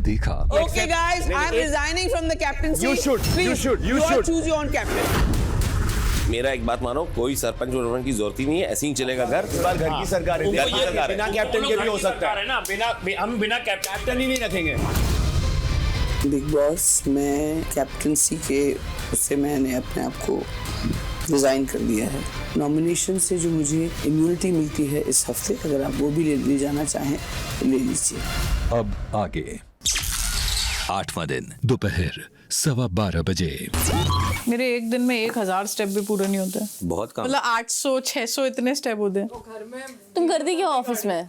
देखा। Okay, guys, I'm resigning from the captaincy. You should. Please, You should. You all should. choose your own captain. मेरा एक बात मानो, कोई सरपंच वरपंच की जरूरत ही नहीं है, ऐसे ही चलेगा घर। इस बार घर की सरकार है, घर की सरकार है। बिना कैप्टन के भी हो सकता है ना, हम बिना कैप्टन ही नहीं रखेंगे। बिग बॉस में कैप्टनसी के उससे मैंने अपने आप को रिजाइन कर दिया है। नॉमिनेशन से जो मुझे इम्यूनिटी मिलती है इस हफ्ते, अगर आप वो भी ले जाना चाहें तो ले लीजिए। अब आगे 8वां दिन दोपहर 12:15 बजे। मेरे एक दिन में 1000 स्टेप भी पूरे नहीं होते। बहुत कम। मतलब 800 600 इतने स्टेप होते हैं। तुम करती क्या ऑफिस में?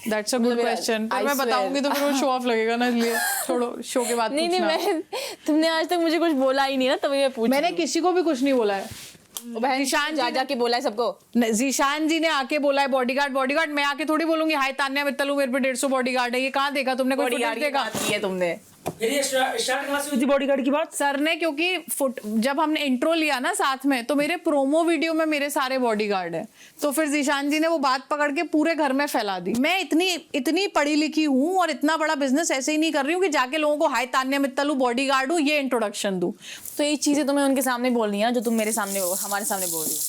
That's a good question. पर मैं बताऊंगी तो फिर वो शो ऑफ लगेगा ना, इसलिए छोड़ो, शो के बाद नहीं नहीं, मैं तुमने आज तक मुझे कुछ बोला ही नहीं ना, तभी मैं पूछ रही मैंने हूँ। किसी को भी कुछ नहीं बोला है। जीशान जा जा के बोला है सबको। जीशान जी ने आके बोला है बॉडीगार्ड। मैं आके थोड़ी बोलूंगी हाय तान्या मित्तल मेरे पे 150 बॉडीगार्ड है। ये कहाँ देखा तुमने? कोई फुटेज देखा? ये तुमने स्टार्ट कहाँ से हुई थी बॉडीगार्ड की बात? सर ने, क्योंकि जब हमने इंट्रो लिया ना साथ में, तो मेरे प्रोमो वीडियो में मेरे सारे बॉडीगार्ड है। तो फिर जीशान जी ने वो बात पकड़ के पूरे घर में फैला दी। मैं इतनी पढ़ी लिखी हूँ और इतना बड़ा बिजनेस ऐसे ही नहीं कर रही हूँ कि जाके लोगों को हाय तान्या मित्तल बॉडीगार्ड हूँ ये इंट्रोडक्शन दूं। तो ये चीजें तुम्हें उनके सामने बोलनी है जो तुम मेरे सामने हमारे सामने बोल रही हो।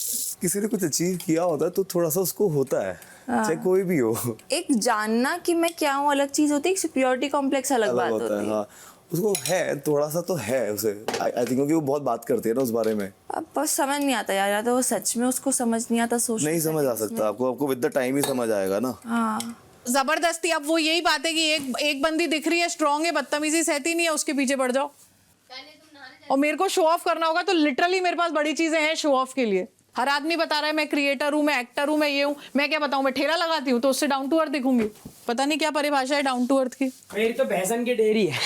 किसी ने कुछ अचीव किया होता है तो थोड़ा सा उसको होता है, चाहे कोई भी हो। एक जानना कि मैं क्या हूँ अलग चीज होती है, एक सुपीरियरिटी कॉम्प्लेक्स अलग बात होती है। हाँ, उसको है, थोड़ा सा तो है उसे। आई थिंक क्योंकि वो बहुत बात करती है ना उस बारे में। अब बस समझ नहीं आता यार, या तो वो सच में उसको समझ नहीं आता, सोच नहीं समझ आ सकता आपको विद द टाइम ही समझ आएगा ना। हाँ जबरदस्ती अब वो यही बात है कि एक बंदी दिख रही है स्ट्रांग है, बदतमीजी सहती नहीं है, उसके पीछे पड़ जाओ। और मेरे को शो ऑफ करना होगा तो लिटरली मेरे पास बड़ी चीजें हैं शो ऑफ के लिए। हर आदमी बता रहा है मैं क्रिएटर हूँ, मैं एक्टर हूँ, मैं ये हूँ। मैं क्या बताऊँ? मैं ठेला लगाती हूँ तो उससे डाउन टू अर्थ दिखूंगी। पता नहीं क्या परिभाषा है डाउन टू अर्थ की। मेरी तो भैंसन की डेयरी है।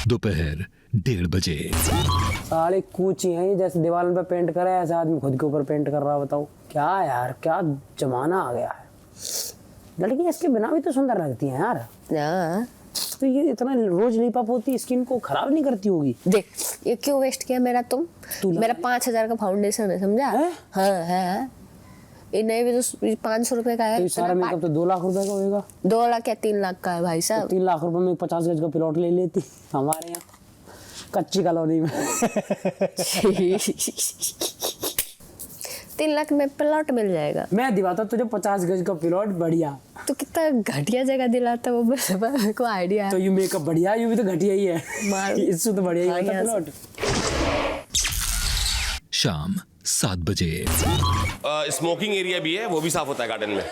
दोपहर 1:30 बजे। साले कूची हैं जैसे दीवार पे पेंट करा है, ऐसा आदमी खुद के ऊपर पेंट कर रहा है। बताओ क्या यार, क्या जमाना आ गया है। लड़की इसके बिना भी तो सुंदर लगती है यार। तो ये इतना रोज लिपअप होती, स्किन को खराब नहीं करती होगी? देख ये क्यों वेस्ट किया मेरा मेरा 5000 का फाउंडेशन है, समझा? हाँ है। ये नहीं भी तो 500 रुपए का है। तो सारा मेकअप तो 2 लाख रुपए का होगा। 2 लाख क्या 3 लाख का है भाई साहब। 3 लाख रुपए में 50 गज का प्लॉट ले लेती हमारे यहाँ कच्ची कॉलोनी में। 3 लाख में प्लॉट मिल जाएगा। मैं दिलाता तुझे 50 गज का प्लॉट बढ़िया। तो कितना घटिया जगह दिलाता वो, मेरे को आइडिया है। तो ये मेकअप बढ़िया, ये भी तो घटिया ही है। इससे तो बढ़िया ही है प्लॉट। शाम 7 बजे। स्मोकिंग एरिया भी है, वो भी साफ होता है गार्डन में।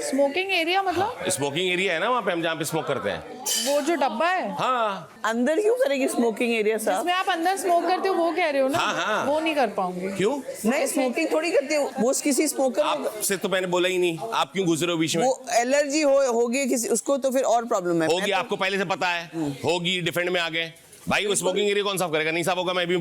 स्मोकिंग एरिया मतलब? स्मोकिंग एरिया है ना वहाँ पे, हम जहाँ पे स्मोक करते हैं। वो जो डब्बा है? हाँ। अंदर क्यों करेगी स्मोकिंग एरिया साहब? जिसमें आप अंदर स्मोक करते हो वो कह रहे हो ना? हाँ। वो नहीं कर पाऊंगी। क्यों? नहीं, स्मोकिंग थोड़ी करती है वो, किसी स्मोकर आपसे तो मैंने बोला ही नहीं, आप क्यों गुजरे हो बीच में? वो एलर्जी होगी किसी उसको तो फिर और प्रॉब्लम है। होगी, आपको पहले से पता है होगी, डिफेंड में आ गए भाई। वो स्मोकिंग एरिया कौन साफ करेगा? नहीं साफ होगा, मैं भी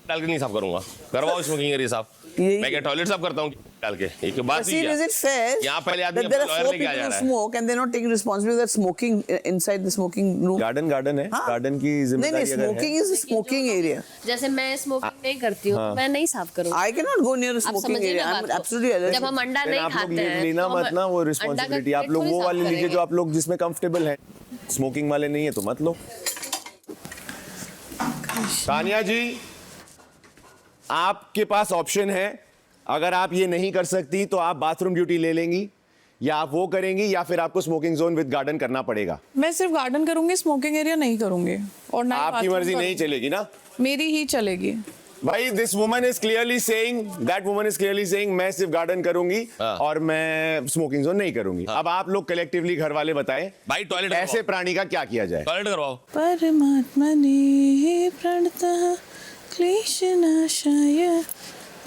डाल के नहीं साफ करूंगा। करवाओ स्मोकिंग एरिया साफ। मैं क्या टॉयलेट साफ करता हूँ डाल के? एक बात ही Is it fair यहाँ पहले आदमी that there are लॉयर 4 लेके आ people जा who रहा है। smoke and they're not taking responsibility that smoking inside the smoking room? Garden है, गार्डन की नहीं जिम्मेदारी अगर है। smoking is smoking area. जैसे मैं स्मोकिंग नहीं करती हूँ, मैं नहीं साफ करूँगी। I cannot go near a आप smoking समझिए area. ना I'm बात को। absolutely allergic. जब हम अंडा फिर नहीं आप लोग खाते ये हैं लेना तो मत ना, वो अंडा का रिस्पॉन्सिबिलिटी आप पेट लोग थोड़ी वो साफ वाले लीजिए करेंगे। जो आप लोग जिसमें कंफर्टेबल हैं। स्मोकिंग वाले नहीं है तो मत लो। तानिया जी, आपके पास ऑप्शन है, अगर आप ये नहीं कर सकती तो आप बाथरूम ड्यूटी ले लेंगी, या आप वो करेंगी, या फिर आपको स्मोकिंग जोन विद गार्डन करना पड़ेगा। मैं सिर्फ गार्डन करूंगी, स्मोकिंग एरिया नहीं करूंगी। और ना आपकी मर्जी नहीं चलेगी ना? मेरी ही चलेगी भाई। This woman is clearly saying, that woman is clearly saying मैं सिर्फ गार्डन करूंगी और मैं स्मोकिंग जोन नहीं करूंगी। अब आप लोग कलेक्टिवली घर वाले बताएं भाई टॉयलेट ऐसे प्राणी का क्या किया जाए? टॉयलेट करवाओ। परमात्मा ने प्रणतः क्लेशनाशाय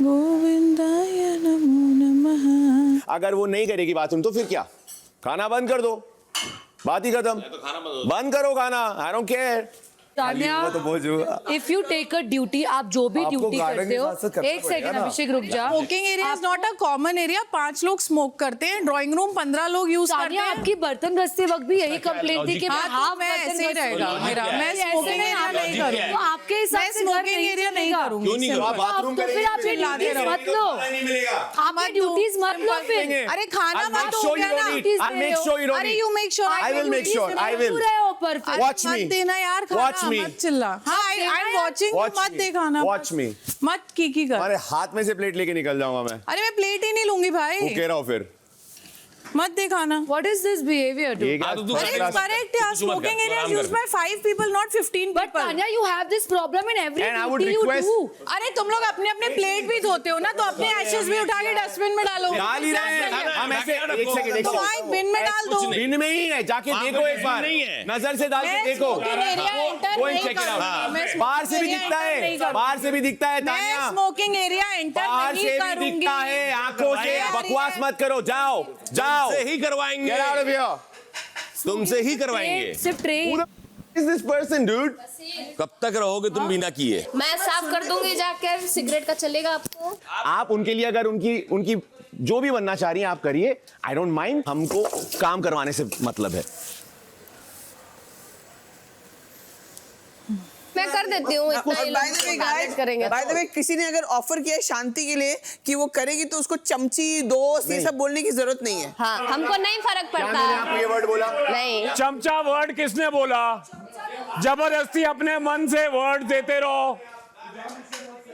गोविंदाय नमो नमः। अगर वो नहीं करेगी बाथरूम तो फिर क्या? खाना बंद कर दो, बात ही खत्म। बंद करो खाना, आई डोंट केयर। तान्या, तो पहुंचूंगा। If you take a duty, आप जो भी आपको ड्यूटी garden करते के हो, साथ साथ करना एक सेकंड पड़ेगा ना। अभिषेक रुक जा। Smoking area is not a common area. 5 लोग स्मोक करते हैं, ड्राइंग रूम 15 लोग यूज करते तान्या, हैं। आपकी बर्तन घसते वक्त भी यही कंप्लेंट थी कि हाँ, मैं तो हाफ मैं बर्तन ऐसे ही घस- रहेगा मेरा। मैं ऐसे स्मोकिंग नहीं, एरिया आप नहीं नहीं करूंगी। तो आपके हिसाब मैं से घर स्मोकिंग एरिया नहीं करूंगी। क्यों नहीं सिर्फ। करूंगा? बाथरूम तो फिर आप ये चिल्लाते ड्यूटीज रहो। मत लो, नहीं मिलेगा। आप ये ड्यूटीज मत लो फिर। अरे खाना I'll मत make हो sure गया you ना। don't eat. I'll make sure you don't अरे eat. you make sure I will make sure. I will. पर फिर Watch मत me. देना यार Watch खाना, me. मत चिल्ला। हाँ, I'm watching you, Watch मत me. दे खाना। Watch me. मत की कर। अरे हाथ में से प्लेट लेके निकल जाऊंगा मैं। अरे मैं प्लेट ही नहीं लूंगी भाई। वो कह रहा हूँ फिर। मत दे खाना। What is this behavior, dude? एक हाँ, तो तू अरे कर ले। correct यार, तू मत कर, smoking तू area आराम is कर। used by 5 people, not 15 But people. Tanya, you have this problem in every And I would duty you request- do. अरे तुम लोग अपने अपने प्लेट भी धोते हो ना, तो अपने एशेस भी उठा के डस्टबिन में डालो। डाल ही रहे हैं। खाना- हम ऐसे खाना एक सेकंड तो वहाँ एक बिन में डाल दो। बिन में ही है, जाके वहाँ देखो पे एक बार, नहीं है। नजर से डाल के मैं देखो। smoking area enter Go and नहीं check it out. करूंगी। मैं बाहर से भी smoking दिखता area enter नहीं है, करूंगी। बाहर से भी दिखता है मैं तान्या, स्मोकिंग एरिया एंटर बाहर नहीं से भी करूंगी। दिखता है, आंखों से यार, बकवास ये- मत करो, जाओ जाओ, तुमसे ही करवाएंगे। Get out of here. तुमसे ही करवाएंगे। सिर्फ train. Who is this person, dude? कब तक रहोगे तुम बिना किए? मैं साफ कर दूंगी जाकर, सिगरेट का चलेगा आपको? आप उनके लिए अगर उनकी जो भी बनना चाह रही हैं आप करिए, आई डोंट माइंड, हमको काम करवाने से मतलब है। मैं कर देती हूँ, इतना ही बाय द वे लोग टारगेट करेंगे बाय द वे किसी ने अगर ऑफर किया है शांति के लिए कि वो करेगी, तो उसको चमची, दोस्त, ये सब बोलने की जरूरत नहीं है। हाँ, हमको नहीं फर्क क्या मैंने आपको पड़ता। ये वर्ड बोला? नहीं, चमचा वर्ड किसने बोला? जबरदस्ती अपने मन से वर्ड देते रहो,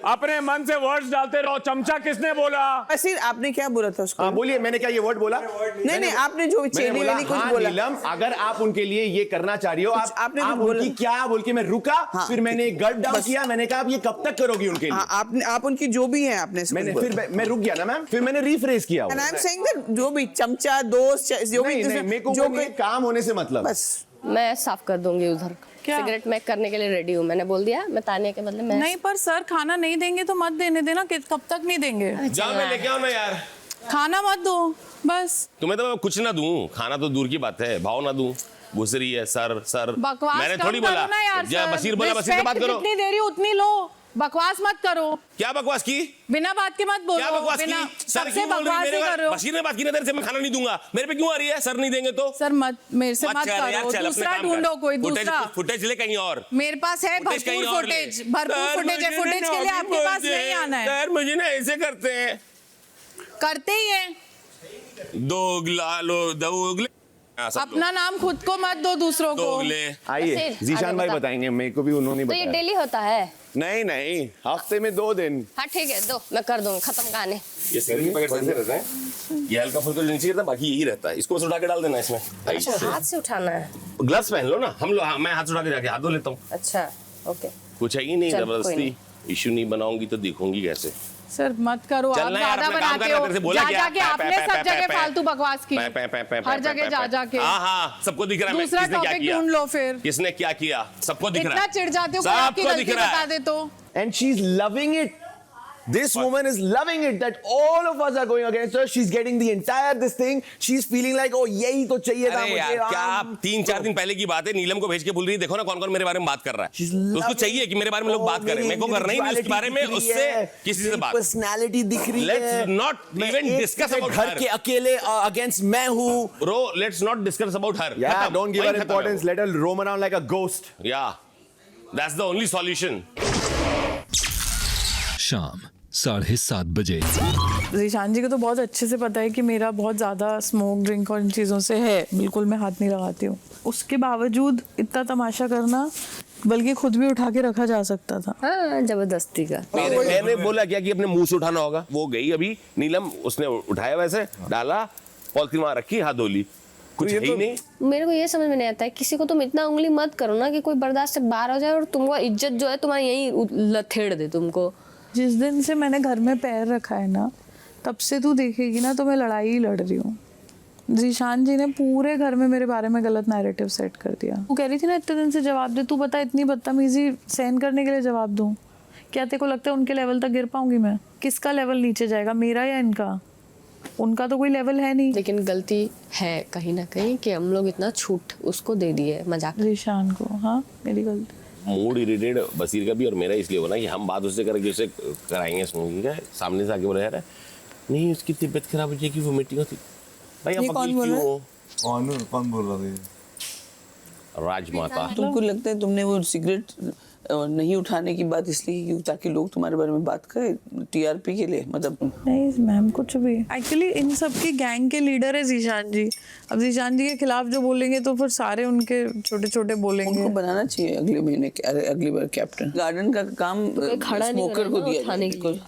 अपने मन से वर्ड्स डालते रहो। चमचा किसने बोला? बसीर, आपने क्या बोला था उसको? हाँ बोलिए, मैंने क्या ये वर्ड बोला? नहीं, आपने जो मैंने चेली बोला, वेली कुछ हाँ, बोला। नीलम, अगर आप उनके लिए ये करना चाह रही हो, आपने आप कुछ बोला। उनकी क्या बोल के मैं रुका, हाँ। फिर मैंने गट डाउन किया, मैंने कहा आप ये कब तक करोगी उनके लिए? हाँ, आप उनकी जो भी है आपने मैंने फिर मैं रुक गया ना मैम, फिर मैंने रीफ्रेज किया। And I am saying that जो भी चमचा, दोस्त, जो भी नहीं, मेरे को जो कोई काम होने से मतलब। बस मैं साफ कर दूंगी उधर। सिगरेट मैं करने के लिए रेडी हूँ, मैंने बोल दिया। मैं तानिया के बदले मैं नहीं, पर सर खाना नहीं देंगे तो मत देने देना। कब तक नहीं देंगे? जा मैं लेके आऊं ना यार। खाना मत दो बस। तुम्हें तो मैं कुछ ना दूं, खाना तो दूर की बात है, भाव ना दूं। घुसरी है सर सर। बकवास मैंने कम थोड़ी करो बोला ना यार जा, सर। बशीर बोला, बशीर से बात Respect करो। जितनी दे रही हो उतनी लो, बकवास मत करो। क्या बकवास की? बिना बात के मत बोलो। क्या बकवास की? बिना सर सबसे क्यों बोल रही बकवास मेरे ही कर रहे हो। बशीर ने बात की ना तेरे से, मैं खाना नहीं दूंगा। मेरे पे क्यों आ रही है? सर नहीं देंगे तो सर मत, मेरे से मत चल यार, करो। चल, अपने दूसरा काम कर। ढूंढो कोई दूसरा। फुटेज ले कहीं और। मेरे पास है फुटेज कहीं भरपूर और ले। फुटेज, भरपूर सर, फुटेज है। मुझे फुटेज के लिए ना आपके पास बोलते नहीं हैं। आना है। सर मुझे ना ऐसे करते हैं, करते ही है। दोगले अपना नाम खुद को मत दो, दूसरों को। दोगले। आइए, बशीर, जीशान आगे भाई बता। बताएंगे, मेरे को भी उन्होंने तो ये बताया। डेली होता है? नहीं नहीं, हफ्ते में 2 दिन। हाँ ठीक है, दो, मैं कर दूंगी, खत्म कहानी। ये सिगरेट के पैकेट ऐसे रहते हैं, ये हल्का फुल्का नीचे रहता है, बाकी यही रहता है। इसको बस उठा के डाल देना इसमें। अच्छा, हाथ से उठाना है? ग्लव्स पहन लो ना, हम लोग मैं हाथ उठा के जाके हाथ धो लेता हूँ। अच्छा, ओके। कुछ है ही नहीं, चल, कोई जबरदस्ती इशू नहीं बनाऊंगी तो देखूंगी कैसे। सर मत करो, आप चलना यार, ज्यादा अपना काम बनाते करना, हो। तेरे से बोला जा क्या? जाके आपने सब जगह फालतू बकवास की, हर जगह जा जाके। हाँ हाँ, सबको दिख रहा है दूसरा किसने क्या टॉपिक किया। ढूंढ लो फिर। किसने क्या किया, सबको दिख रहा इतना है। चिढ़ जाते हो, कोई आपकी सबको गलती दिख रहा बता है। दे तो। And she's loving it. This woman is loving it that all of us are going against her. She's getting the entire this thing. She's feeling like, oh, यही तो चाहिए था अरे मुझे। यार, क्या हम- 3-4 दिन पहले की बात है, नीलम को भेज के बोल रही है, देखो ना कौन कौन मेरे बारे में बात कर रहा है। She's तो उसको loving चाहिए कि मेरे बारे में लोग it. बात करें, मेरी मेरे को करना ही नहीं उसके बारे में, individuality उससे दिख रही है, किसी से मेरी बात। personality दिख रही है। Let's not मैं even एक discuss से about घर her. के अकेले against मैं हूँ। Bro, let's not discuss about her. Yeah, खत्म, don't give वहीं her खत्म है importance. वो। Let her roam around like a ghost. Yeah, that's the only solution. शाम 7:30 बजे। जीशान जी को तो बहुत अच्छे से पता है कि मेरा बहुत ज़्यादा स्मोक, ड्रिंक और इन चीज़ों से है, बिल्कुल मैं हाथ नहीं लगाती हूँ। उसके बावजूद इतना तमाशा करना, बल्कि खुद भी उठा के रखा जा सकता था। हाँ, जबरदस्ती का। मैंने बोला क्या कि अपने मुंह से उठाना होगा, वो गई अभी नीलम, उसने उठाया वैसे, डाला, पॉलिथीन वहां रखी, हाथ धो ली, कुछ है ही नहीं। मेरे को ये समझ में नहीं आता है, किसी को तुम इतना उंगली मत करो ना कि कोई बर्दाश्त से बाहर हो जाए और तुमको इज्जत जो है तुम्हारी यही लथेड़ दे तुमको। जिस दिन से मैंने घर में पैर रखा है ना, तब से तू देखेगी ना तो मैं लड़ाई ही लड़ रही हूँ। जीशान जी ने पूरे घर में मेरे बारे में गलत नैरेटिव सेट कर दिया। तू कह रही थी ना इतने दिन से जवाब दे, तू बता इतनी बदतमीजी सहन करने के लिए जवाब दूँ? क्या तेरे को लगता है उनके लेवल तक गिर पाऊंगी मैं? किसका लेवल नीचे जाएगा, मेरा या इनका? उनका तो कोई लेवल है नहीं। लेकिन गलती है कहीं ना कहीं कि हम लोग इतना छूट उसको दे दिए मजाक। जीशान को, हाँ मेरी गलती। मूड इरिटेट बसीर का भी और मेरा इसलिए होना कि हम बात उससे करके उसे कराएंगे स्मोकिंग का, सामने से आके बोला यार नहीं उसकी तबीयत खराब हो जाएगी, वोमिटिंग होती। भाई ये आप कौन बोल रहा है? कौन बोल रहा था? राजमाता। तुमको लगता है तुमने वो सिगरेट नहीं उठाने की बात इसलिए की ताकि लोग तुम्हारे बारे में बात करें टीआरपी के लिए? मतलब नहीं मैम कुछ भी, एक्चुअली इन सब की गैंग के लीडर है जीशान जी। अब जीशान जी के खिलाफ जो बोलेंगे तो फिर सारे उनके छोटे छोटे बोलेंगे। उनको बनाना चाहिए अगले महीने अगली बार कैप्टन। गार्डन का काम खड़ा नहीं स्मोकर को दिया उठाने के लिए।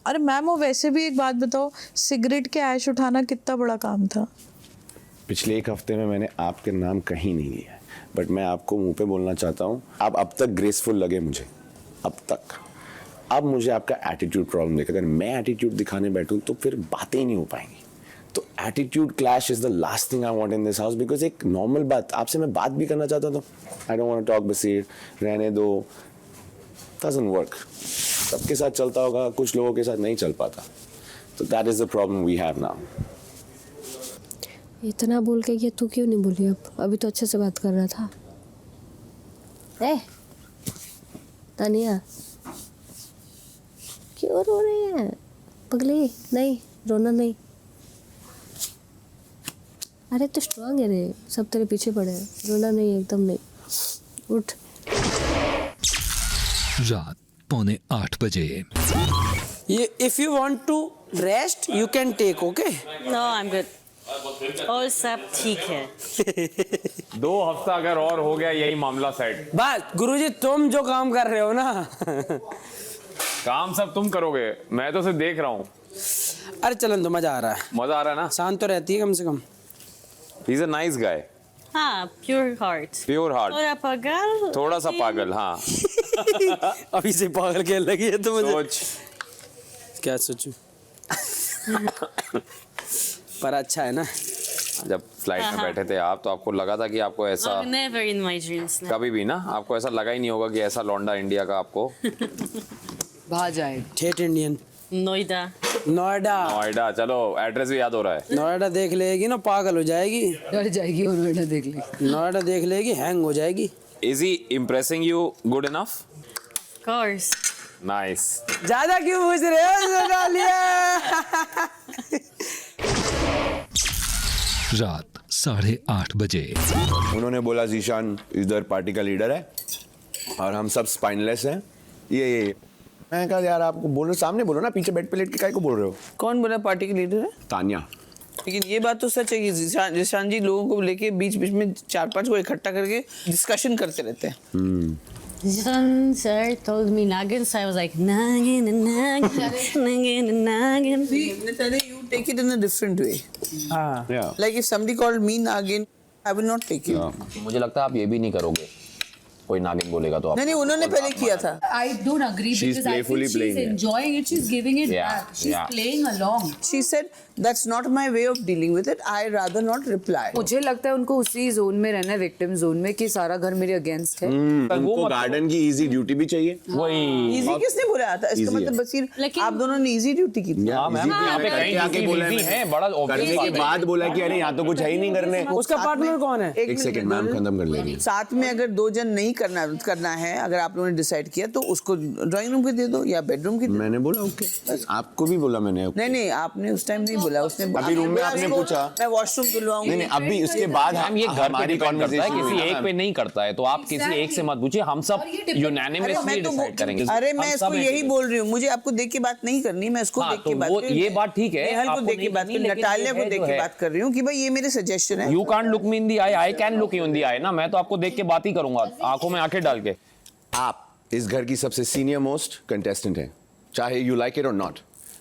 अरे मैम वो वैसे भी एक बात बताओ, सिगरेट के ऐश उठाना कितना बड़ा काम था। पिछले एक हफ्ते में मैंने आपके नाम कहीं नहीं लिया, बट मैं आपको मुंह पे बोलना चाहता हूँ, आप अब तक ग्रेसफुल लगे मुझे, अब तक। अब मुझे आपका एटीट्यूड प्रॉब्लम देखा, अगर मैं एटीट्यूड दिखाने बैठूं तो फिर बातें ही नहीं हो पाएंगी। तो attitude clash is the last thing I want in this house, because एक नॉर्मल बात आपसे मैं बात भी करना चाहता हूँ तो I don't want to talk Baseer, रहने दो, डजंट वर्क। सबके साथ चलता होगा, कुछ लोगों के साथ नहीं चल पाता। तो that is the problem we have now. इतना बोल के ये तू क्यों नहीं बोली? अब अभी तो अच्छे से बात कर रहा था। तानिया क्यों रो रही है पगली? नहीं रोना नहीं। अरे तो स्ट्रांग है रे, सब तेरे पीछे पड़े हैं, रोना नहीं, एकदम नहीं। उठ। रात 7:45 बजे। If you want to rest you can take, okay? No I am good, और सब ठीक है। 2 हफ्ता अगर और हो गया यही मामला सेट। बस गुरुजी तुम जो काम कर रहे हो ना काम सब तुम करोगे, मैं तो सिर्फ देख रहा हूँ। अरे चलन तो मजा आ रहा है। मजा आ रहा है ना? शांत तो रहती है कम से कम। He is a nice guy. हाँ, प्योर हार्ट। प्योर हार्ट, थोड़ा पागल, थोड़ा सा पागल। हाँ अभी से पागल के लगी है तो मुझे सोच क्या सोचूं। पर अच्छा है ना। जब फ्लाइट में बैठे थे आप तो आपको लगा था कि आपको ऐसा नेवर इन माय ड्रीम्स। कभी भी ना आपको ऐसा लगा ही नहीं होगा कि ऐसा लौंडा इंडिया का आपको भा जाए। ठेठ इंडियन। नोएडा। नोएडा, चलो एड्रेस भी याद हो रहा है। नोएडा देख लेगी ना पागल हो जाएगी। डर जाएगी और नोएडा देख ले। नोएडा देख लेगी हैंग हो जाएगी। Is he impressing you good enough? Course. Nice. ज्यादा क्यों पूछ रहे हो? रात 8:30 बजे। उन्होंने बोला जीशान इधर पार्टी का लीडर है और हम सब स्पाइनलेस हैं। ये मैं कहा यार आपको बोल रहे, सामने बोलो ना, पीछे बेड पे लेट के काहे को बोल रहे हो? कौन बोला पार्टी के लीडर है? तानिया। लेकिन ये बात तो सच है कि जीशान जी लोगों को लेके बीच बीच में 4-5 को इकट्ठा करके डिस्कशन करते रहते हैं। Son sir told me Nagin, so I was like Nagin and Nagin, Nagin and Nagin. You take it in a different way. Yeah. Like if somebody called me Nagin, I will not take it. मुझे लगता है आप ये भी नहीं करोगे, कोई नागिन बोलेगा तो आप। नहीं उन्होंने पहले किया था। I don't agree She's because I playfully think she's playing it. enjoying it. She's giving it Yeah, back. She's yeah. playing along. She said that's not my way of dealing with it. I rather not reply. मुझे लगता है उनको उसी zone में रहना है, victim zone में, कि सारा घर मेरे अगेंस्ट है। उनको गार्डन की इजी ड्यूटी भी चाहिए। वही इजी किसने बोला था? इसका मतलब बसीर लेकिन- आप दोनों ने इजी ड्यूटी की थी। हाँ मैम, यहाँ पे कहीं आके बोला easy है, बड़ा करने के obvious बाद बोला कि अरे यहाँ तो कुछ है ही नहीं करने। उसका पार्टनर कौन है? एक सेकंड मैम खत्म कर लेंगे। साथ में अगर 2 जन नहीं करना है, अगर आप लोगों ने डिसाइड किया तो उसको ड्राइंग रूम की दे दो या बेडरूम की। मैंने बोला ओके, आपको भी बोला मैंने। नहीं आपने उस टाइम नहीं बोला। उसने अभी रूम में आपने पूछा मैं वॉशरूम धुलवाऊंगी। नहीं अभी उसके बाद मैम ये घर पे हमारी डिपेंड करता है, conversation किसी हुई एक ना। पे नहीं करता है, तो आप किसी एक से मत पूछिए, हम सब यूनानिमसली डिसाइड करेंगे। अरे हम मैं सब इसको एक- यही बोल रही हूँ, मुझे आपको देख के बात नहीं करनी, मैं इसको हाँ, देख तो के बात वो कर रही ये हूँ। बात ठीक है, नेहल को आपको देख के नहीं बात करनी, कर, लेकिन नटालिया ये को है देख जो के है। बात कर रही हूँ कि भाई ये मेरे सजेशन है। You can't look me in the eye, I can look you in the eye ना। मैं तो आपको देख के बात ही करूंगा, आंखों में आंखें डाल के। आप इस घर की सबसे सीनियर मोस्ट कंटेस्टेंट हैं, चाहे यू लाइक इट और नॉट।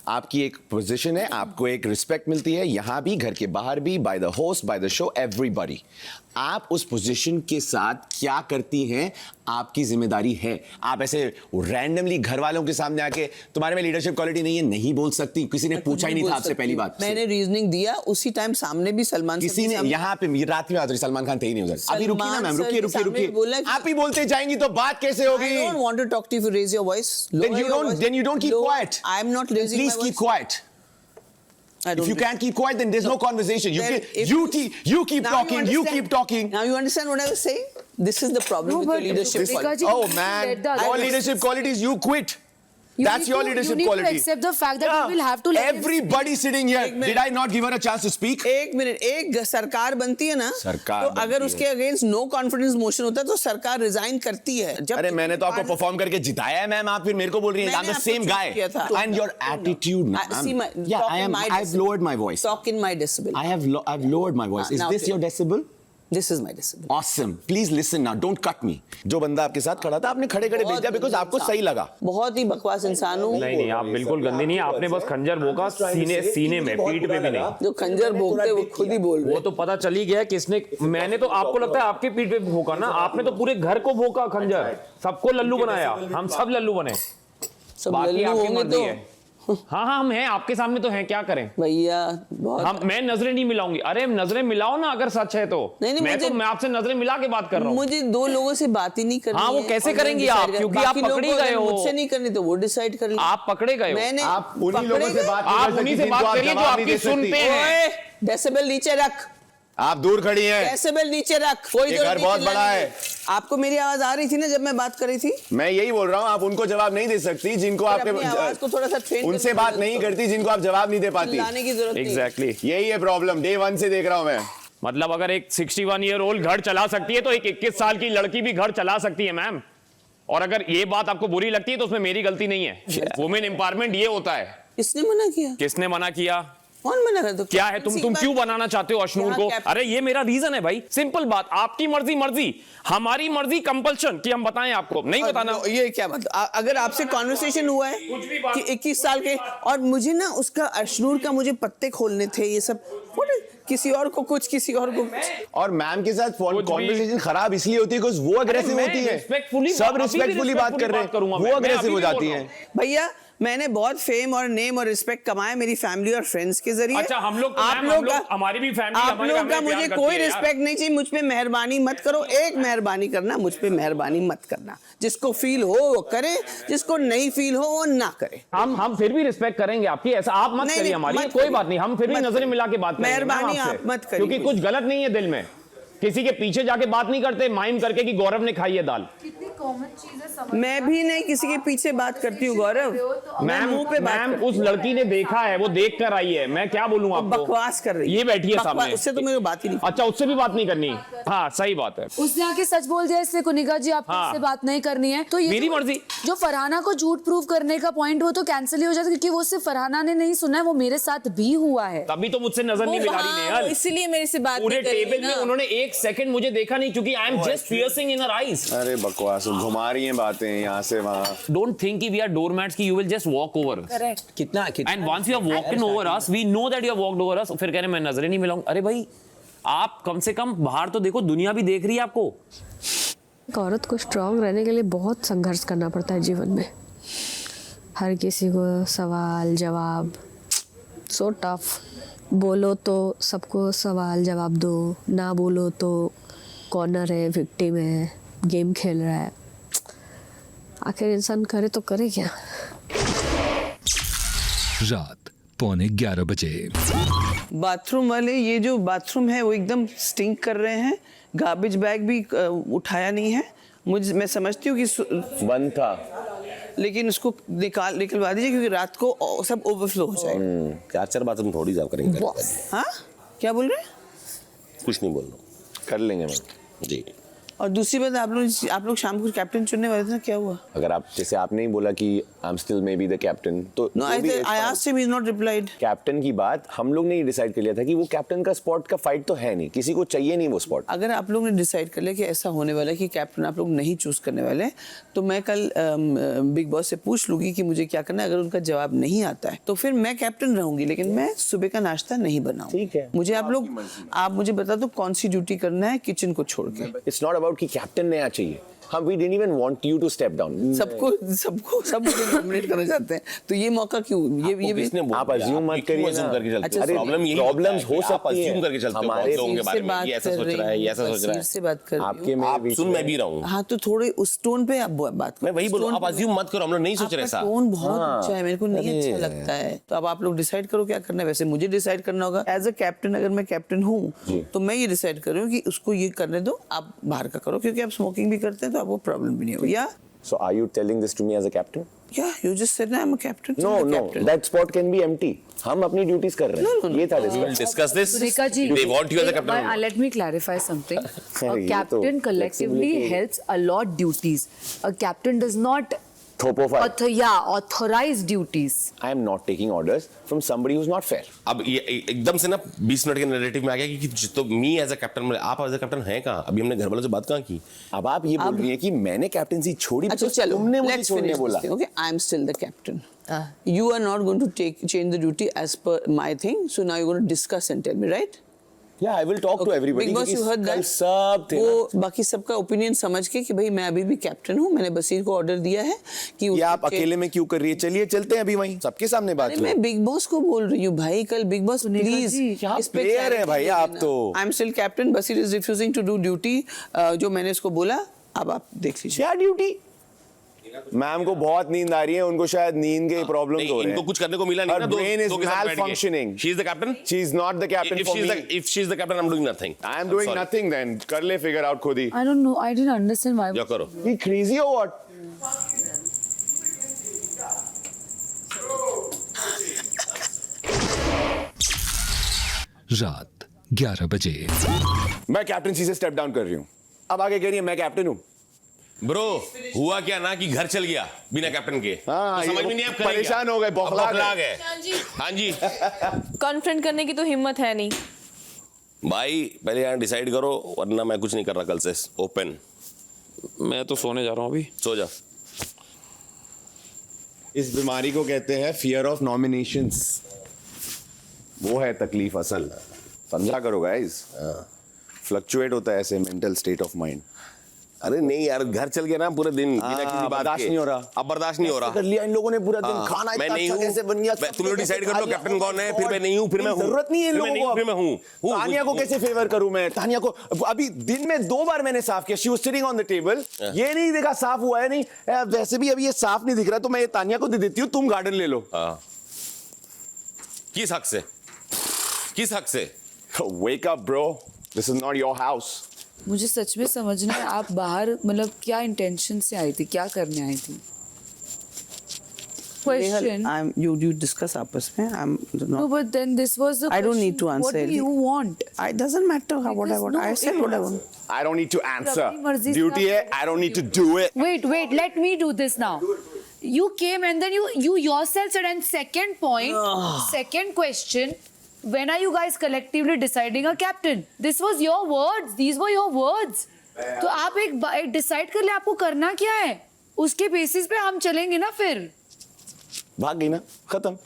आपकी एक पोजीशन है, आपको एक रिस्पेक्ट मिलती है, यहां भी घर के बाहर भी, by the host, by the show, everybody. आप उस पोजीशन के साथ क्या करती हैं आपकी जिम्मेदारी है। आप ऐसे रैंडमली घर वालों के सामने आके तुम्हारे में लीडरशिप क्वालिटी नहीं है नहीं बोल सकती। किसी ने पूछा ही नहीं था आपसे पहली बात। मैंने रीजनिंग दिया उसी टाइम, सामने भी सलमान किसी ने यहाँ पे रात में आते सलमान खान थे ही नहीं उधर। अभी रुकिए ना मैम, रुकिए। आप ही बोलते जाएंगी तो बात कैसे होगी? I don't want to talk to you if you raise your voice. Then you don't keep quiet. I am not raising my Please voice. keep quiet. If you can't keep quiet, then there's no conversation. You keep talking. You keep talking. Now you understand what I was saying? This is the problem with your leadership. Deepika ji, Oh you need to man, let the your others- leadership qualities, you quit. You That's need your to- leadership you need quality. to accept the fact that you will have to let him Everybody sitting here. Did I not give her a chance to speak? एक minute, एक सरकार बनती है ना, सरकार तो बनती अगर है। उसके अगेंस्ट नो कॉन्फिडेंस मोशन होता है तो सरकार रिजाइन करती है। जब अरे मैंने तो आपको परफॉर्म करके जिताया है मैम, आप फिर मेरे को बोल रही हैं I'm the same guy and your attitude ma'am. See my, Yeah, I've lowered my voice. Talk in my decibel. I've lowered my voice. Is now this okay. your decibel? This is my decibel. Awesome. Please listen now. Don't cut me. जो बंदा आपके साथ खड़ा था आपने खड़े खड़े भेज दिया बिकॉज आपको सही लगा। बहुत ही बकवास इंसान हूँ। नहीं आप बिल्कुल गंदी नहीं, आपने बस खंजर भोंका सीने में, पीठ पे भी नहीं। जो खंजर भोंकते वो खुद ही बोल रहे। वो तो पता चल ही गया किसने, मैंने तो आपको लगता है आपके पीठ पे भोंका ना, आपने तो पूरे घर को भोंका खंजर, सबको लल्लू बनाया, हम सब लल्लू बने। सब बाकी लल्लू आपकी होंगे मर्जी तो है। हाँ हम हैं आपके सामने तो हैं, क्या करें भैया। बहुत मैं नजरें नहीं मिलाऊंगी। अरे नजरें मिलाओ ना अगर सच है तो। नहीं, मैं आपसे नजरें मिला के बात कर रहा हूँ। मुझे दो लोगों से बात ही नहीं करनी हाँ, वो है। कैसे और करेंगी मैं आप? decide क्योंकि कर- आप बाकी पकड़े लोगों को गए अगर हो। मुझसे नहीं करनी तो वो डिसाइड कर ले। आप पकड़े गए हो। मैंने आप उन्हीं लोगों से बात नहीं आप कर उन्हीं सकती से बात जिनको आप करिए जो जवाब नहीं आपकी दे सकती। सुनते हैं। डेसिबल नीचे रख, आप दूर खड़ी हैं। डेसिबल नीचे रख। कोई ये जरूरत घर नहीं बहुत चिल्लाने बड़ा की। है। आपको मेरी आवाज आ रही थी ना जब मैं बात कर रही थी? मैं यही बोल रहा हूँ, आप उनको जवाब नहीं दे सकती जिनको फिर अपनी आवाज आपके को थोड़ा सा ट्रेन उनसे बात नहीं करती जिनको आप जवाब नहीं दे पाती। चिल्लाने की जरूरत नहीं। एग्जैक्टली यही है प्रॉब्लम, डे 1 से देख रहा हूँ मैं। मतलब अगर एक 61 ईयर ओल्ड घर चला सकती है तो एक 21 साल की लड़की भी घर चला सकती है मैम। और अगर ये बात आपको बुरी लगती है तो उसमें मेरी गलती नहीं है। वुमेन एम्पावरमेंट ये होता है। किसने मना किया? किसने मना किया? कौन मना कर? तो क्या है तुम क्यों बनाना चाहते हो अश्नूर को? अरे ये मेरा रीजन है भाई, सिंपल बात। आपकी मर्जी मर्जी, हमारी मर्जी कंपल्शन कि हम बताएं आपको, नहीं बताना। ये क्या बात? अगर आपसे कॉन्वर्सेशन हुआ है कि 21 साल के और मुझे ना उसका अश्नूर का मुझे पत्ते खोलने थे, ये सब किसी और को कुछ, किसी और को कुछ। और मैम के साथ कॉन्वर्सेशन खराब इसलिए होती है बिकॉज़ वो अग्रेसिव होती है। सब रिस्पेक्टफुली बात कर रहे हैं, वो अग्रेसिव हो जाती हैं। भैया मैंने बहुत फेम और नेम और रिस्पेक्ट कमाया मेरी फैमिली और फ्रेंड्स के जरिए। अच्छा हम लोग हमारी भी फैमिली, आप लोगों का मुझे कोई रिस्पेक्ट नहीं चाहिए। मुझ पे मेहरबानी मत करो, एक मेहरबानी करना, मुझ पे मेहरबानी मत करना। जिसको फील हो वो करे, जिसको नहीं फील हो वो ना करे। हम फिर भी रिस्पेक्ट करेंगे आपकी, ऐसा आप मत करिए हमारी, कोई बात नहीं, हम फिर भी नजरें मिला के बात करेंगे। मेहरबानी आप मत करिए, क्योंकि कुछ गलत नहीं है दिल में, किसी के पीछे जाके बात नहीं करते माइम करके कि गौरव ने खाई है दाल। कितनी कॉमन चीज है, समझ मैं भी नहीं किसी के पीछे बात करती हूँ गौरव। मैम मुंह पे बात मैम उस लड़की ने देखा है, वो देख कर आई है, मैं क्या बोलूं आपको? बकवास कर रही है। ये बैठी है सामने, उससे तो मेरी बात ही नहीं। अच्छा उससे भी बात नहीं करनी? हाँ सही बात है। उसने आके सच बोल दिया इसलिए कुनिका जी आपको हाँ। इससे बात नहीं करनी है तो ये मेरी मर्जी। जो फरहाना को झूठ प्रूव करने का पॉइंट हो तो कैंसिल ही हो जाता, क्योंकि वो सिर्फ फरहाना ने नहीं सुना है, वो मेरे साथ भी हुआ है। तभी तो मुझसे नजर नहीं मिला रही नेहल, इसीलिए मेरे से बात पूरे नहीं कर रही टेबल में ना। उन्होंने एक सेकंड मुझे देखा नहीं, क्योंकि I am just piercing in her eyes. अरे बकवास, घुमा रही हैं बातें यहाँ से वहाँ। Don't think कि we are doormats कि you will just walk over us. Correct. कितना And once you have walked in over us, we know that you have walked over us. फिर कह रहे मैं नजरें नहीं मिलाऊंगा। अरे भाई आप कम से कम बाहर तो देखो, दुनिया भी देख रही है आपको। एक औरत को स्ट्रांग रहने के लिए बहुत संघर्ष करना पड़ता है जीवन में। हर किसी को सवाल जवाब, सो टफ। बोलो तो सबको सवाल जवाब दो, ना बोलो तो कॉर्नर है, विक्टिम है, गेम खेल रहा है। आखिर इंसान करे तो करे क्या? रात 11:45 बजे। बाथरूम वाले, ये जो बाथरूम है वो एकदम स्टिंक कर रहे हैं। गार्बेज बैग भी उठाया नहीं है। मैं समझती हूँ कि बंद था, लेकिन उसको निकलवा दीजिए क्योंकि रात को सब ओवरफ्लो हो जाएगा। 4 बात हम थोड़ी साफ करेंगे। हाँ क्या बोल रहे हैं? कुछ नहीं बोल रहा, कर लेंगे मैम जी। और दूसरी बात, आप लोग शाम को कैप्टन चुनने वाले थे ना, क्या हुआ? अगर आप जैसे आपने ही बोला कि I am still may be the captain, तो no I asked him, he is not replied. Captain की बात हम लोग ने डिसाइड कर लिया था कि वो कैप्टन का स्पॉट का फाइट तो है नहीं, किसी को चाहिए नहीं वो स्पॉट। अगर आप लोग ने डिसाइड कर लिया कि ऐसा होने वाला है कि कैप्टन आप लोग नहीं चूज करने वाले, तो मैं कल बिग बॉस से पूछ लूंगी कि मुझे क्या करना है। अगर उनका जवाब नहीं आता है तो फिर मैं कैप्टन रहूंगी, लेकिन मैं सुबह का नाश्ता नहीं बनाऊंगी। ठीक है। मुझे आप मुझे बता दो कौन सी ड्यूटी करना है किचन को छोड़ के। इट्स नॉट अबाउट कि कैप्टन नया चाहिए, हम we didn't even want you to step down. सब मुझे नॉमिनेट करना चाहते हैं, तो ये मौका क्यों? ये भी आप अज्यूम मत करिए ना। अच्छा, प्रॉब्लम्स हो सकती है, अज्यूम करके चलते हो हमारे लोगों के बारे में, ये ऐसा सोच रहा है, ये ऐसा सोच रहा है। से बात कर आपके में आप सुन, मैं भी रहा हूँ। हाँ, तो थोड़े उस टोन पे आप बात करो। मैं वही बोलूँ, आप अज्यूम मत करो, हम लोग नहीं सोच रहे ऐसा। टोन बहुत अच्छा है, मेरे को नहीं अच्छा लगता है। तो अब आप लोग डिसाइड करो क्या करना है। वैसे मुझे डिसाइड करना होगा एज अ कैप्टन, अगर मैं कैप्टन हूँ तो मैं ये डिसाइड कर रही हूँ कि उसको ये करने दो, आप बाहर का करो, क्योंकि आप स्मोकिंग भी करते हैं तो आपको प्रॉब्लम भी नहीं होगी। या So are you telling this to me as a captain? Yeah, you just said I'm a captain. No, that spot can be empty. हम अपनी ड्यूटीज कर रहे हैं। ये था discuss this. Surekha ji, They want you as a captain. Let me clarify something. A ये captain तो collectively flexibility- helps allot duties. A captain does not थोपोफाई। authorize duties. I am not taking orders from somebody who's not fair. अब ये एकदम से ना 20 minute के narrative में आ गया कि तो मी एज अ कैप्टन, आप एज अ कैप्टन हैं कहाँ? अभी हमने घर वालों से बात कहाँ की? अब आप ये बोल रही हैं कि मैंने कैप्टनसी छोड़ी, अच्छा because चलो, तुमने मुझे let's छोड़ने finish बोला। this thing, okay? I'm still the captain. You are not going to change the duty as per my thing. So now you're going to discuss and tell me, right? Yeah, I will talk to everybody. Big Boss, you heard कल that? सब थे वो बाकी सबका opinion समझ के कि भाई मैं अभी भी कैप्टन हूँ, मैंने बसीर को ऑर्डर दिया है कि ये आप अकेले में क्यों कर रही है? चलिए चलते हैं अभी वहीं, सबके सामने बात मैं बिग बॉस को बोल रही हूँ भाई। कल बिग बॉस प्लीज, क्या प्लेयर है भाई आप तो। I am still captain, Basir is refusing to do duty जो मैंने उसको बोला। अब आप देख लीजिए। क्या ड्यूटी? मैम को बहुत नींद आ रही है, उनको शायद नींद के प्रॉब्लम्स हो रहे हैं। इनको कुछ करने को मिला नहीं ना। Brain is malfunctioning. She is the captain. She is not the captain If for me. if she is the captain, I'm doing nothing. I am doing Sorry. nothing then. कर ले figure out खुद ही। I don't know. I didn't understand why. जो करो। You crazy or what? रात 11 बजे। मैं captaincy से step down कर रही हूँ। अब आगे कह रही है मैं कैप्टन हूँ। ब्रो, हुआ क्या ना कि घर चल गया बिना कैप्टन के। हाँ, तो समझ में नहीं, आप करेंगे परेशान हो गए, बौखला गए। हाँ जी। कॉन्फ्रेंट करने की तो हिम्मत है नहीं। भाई पहले यहाँ डिसाइड करो, वरना मैं कुछ नहीं कर रहा कल से। ओपन। मैं तो सोने जा रहा हूँ अभी। सो जा। इस बीमारी को कहते हैं फियर ऑफ नॉमिनेशंस। वो है तकलीफ असल। समझा करो गाइस। फ्लक्चुएट होता है ऐसे मेंटल स्टेट ऑफ माइंड। अरे नहीं यार, घर चल गया ना पूरे दिन बिना किसी बात बर्दाश्त के। नहीं हो रहा। अब बर्दाश्त नहीं हो रहा। कर लिया इन लोगों ने पूरा दिन। खाना मैं इतना नहीं अच्छा हूँ, कैसे बन गया? तुम लोग डिसाइड कर लो कैप्टन कौन है, फिर मैं नहीं हूँ, फिर मैं हूँ। जरूरत नहीं है इन फिर मैं लोगों नहीं हूँ, फिर मैं हूँ। तानिया को कैसे फेवर करूं मैं? तानिया को अभी दिन में 2 बार मैंने साफ किया। She was sitting on the table. ये नहीं देखा साफ हुआ है नहीं। वैसे भी अभी ये साफ नहीं दिख रहा, तो मैं ये तानिया को दे देती हूँ, तुम गार्डन ले लो। किस हक से? किस हक से? Wake up bro, this is not your house. मुझे सच में समझना है, आप बाहर मतलब क्या इंटेंशन से आई थी, क्या करने आई थी? Question. You discuss आपस में. I'm not. No, but then this was the I don't question. need to answer. What do you want? It doesn't matter what I Because want. no, I said what I want. I don't need to answer. अपनी मर्जी से Duty है, I don't need to do it. Wait, let me do this now. You came and then you yourself said, and second point, second question, when are you guys collectively deciding a captain? This was your words. These were your words. तो आप एक decide कर ले आपको करना क्या है, उसके बेसिस पे हम चलेंगे ना फिर। भाग गई ना, खत्म।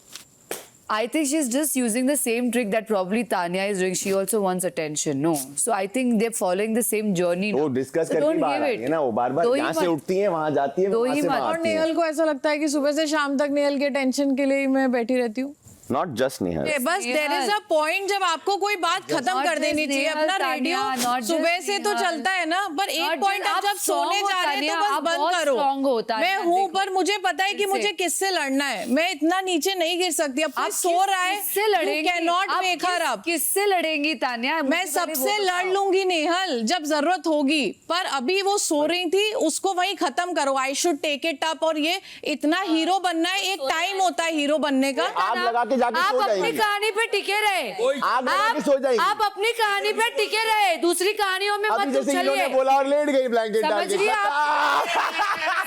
I think she's just using the same trick that probably Tanya is doing. She also wants attention. No, so I think they're following the same journey. वो डिस्कस करके बाहर आई है ना, वो बार-बार यहाँ से उठती है, वहाँ जाती है, वहाँ से और नेहल को ऐसा लगता है कि सुबह से शाम तक नेहल के टेंशन के लिए ही मैं बैठी रहती हूँ। Not just Nehal. बस देयर इज अ पॉइंट जब आपको कोई बात खत्म कर देनी चाहिए। अपना रेडियो सुबह से तो चलता है ना, पर एक पॉइंट आप जब सोने जा रहे हैं तो बस बंद करो। मैं हूँ, पर मुझे पता है कि मुझे किससे लड़ना है। मैं इतना नीचे नहीं गिर सकती। अब कोई सो रहा है, you cannot wake her up. किससे लड़ेंगी तानिया? मैं सबसे लड़ लूंगी नेहल जब जरूरत होगी, पर अभी वो सो रही थी, उसको वहीं खत्म करो। I should take it up. और ये इतना हीरो बनना है, एक टाइम होता है हीरो बनने का। आग लगा के जाके आप सो अपनी जाएंगे। कहानी पे टिके रहे। आग लगा के सो जाएंगे। आप अपनी कहानी पे टिके रहे, दूसरी कहानियों में मत जैसे इन्होंने उछलिए। बोला और लेट गई ब्लैंकेट डाल के। समझ रही आप?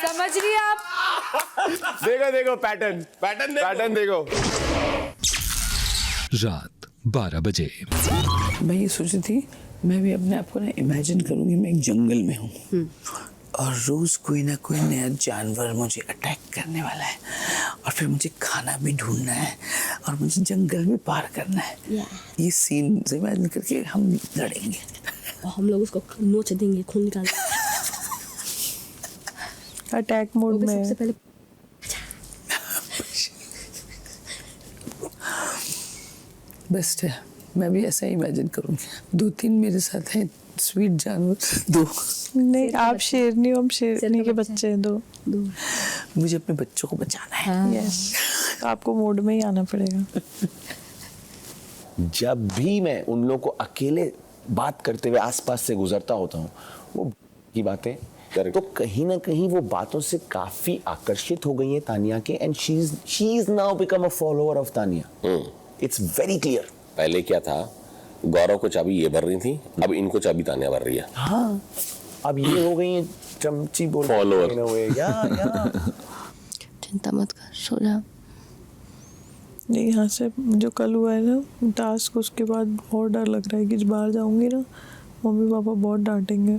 समझ रही आप? देखो पैटर्न देखो। रात 12 बजे। मैं ये सोच रही थी, मैं भी अपने आप को ना इमेजिन करूंगी मैं एक जंगल में हूँ और रोज कोई ना कोई नया जानवर मुझे अटैक करने वाला है, और फिर मुझे खाना भी ढूंढना है और मुझे जंगल भी पार करना है। ये सीन इमेजिन करके हम लड़ेंगे और हम लोग उसको नोच देंगे, खून निकाल अटैक मोड में सबसे पहले बेस्ट है, मैं भी ऐसा ही इमेजिन करूँगी। 2-3 मेरे साथ हैं स्वीट जानवर, 2 नहीं, आप शेरनी हो, हम शेरनी के बच्चे हैं, 2 मुझे अपने बच्चों को बचाना है। यस, आपको मोड में ही आना पड़ेगा। जब भी मैं उन लोगों को अकेले बात करते हुए आसपास से गुजरता होता हूँ, वो की बातें तो कहीं ना कहीं वो बातों से काफी आकर्षित हो गई है तानिया के, and she is now become a follower of Tania. It's very clear. पहले क्या था, गौरव को चाबी ये भर रही थी, अब इनको चाबी तानिया भर रही है। हाँ, अब ये हो गई है चमची बोल Follower। या चिंता मत कर, सो जा। नहीं, यहाँ से जो कल हुआ है ना टास्क, उसके बाद बहुत डर लग रहा है कि बाहर जाऊंगी ना मम्मी पापा बहुत डांटेंगे।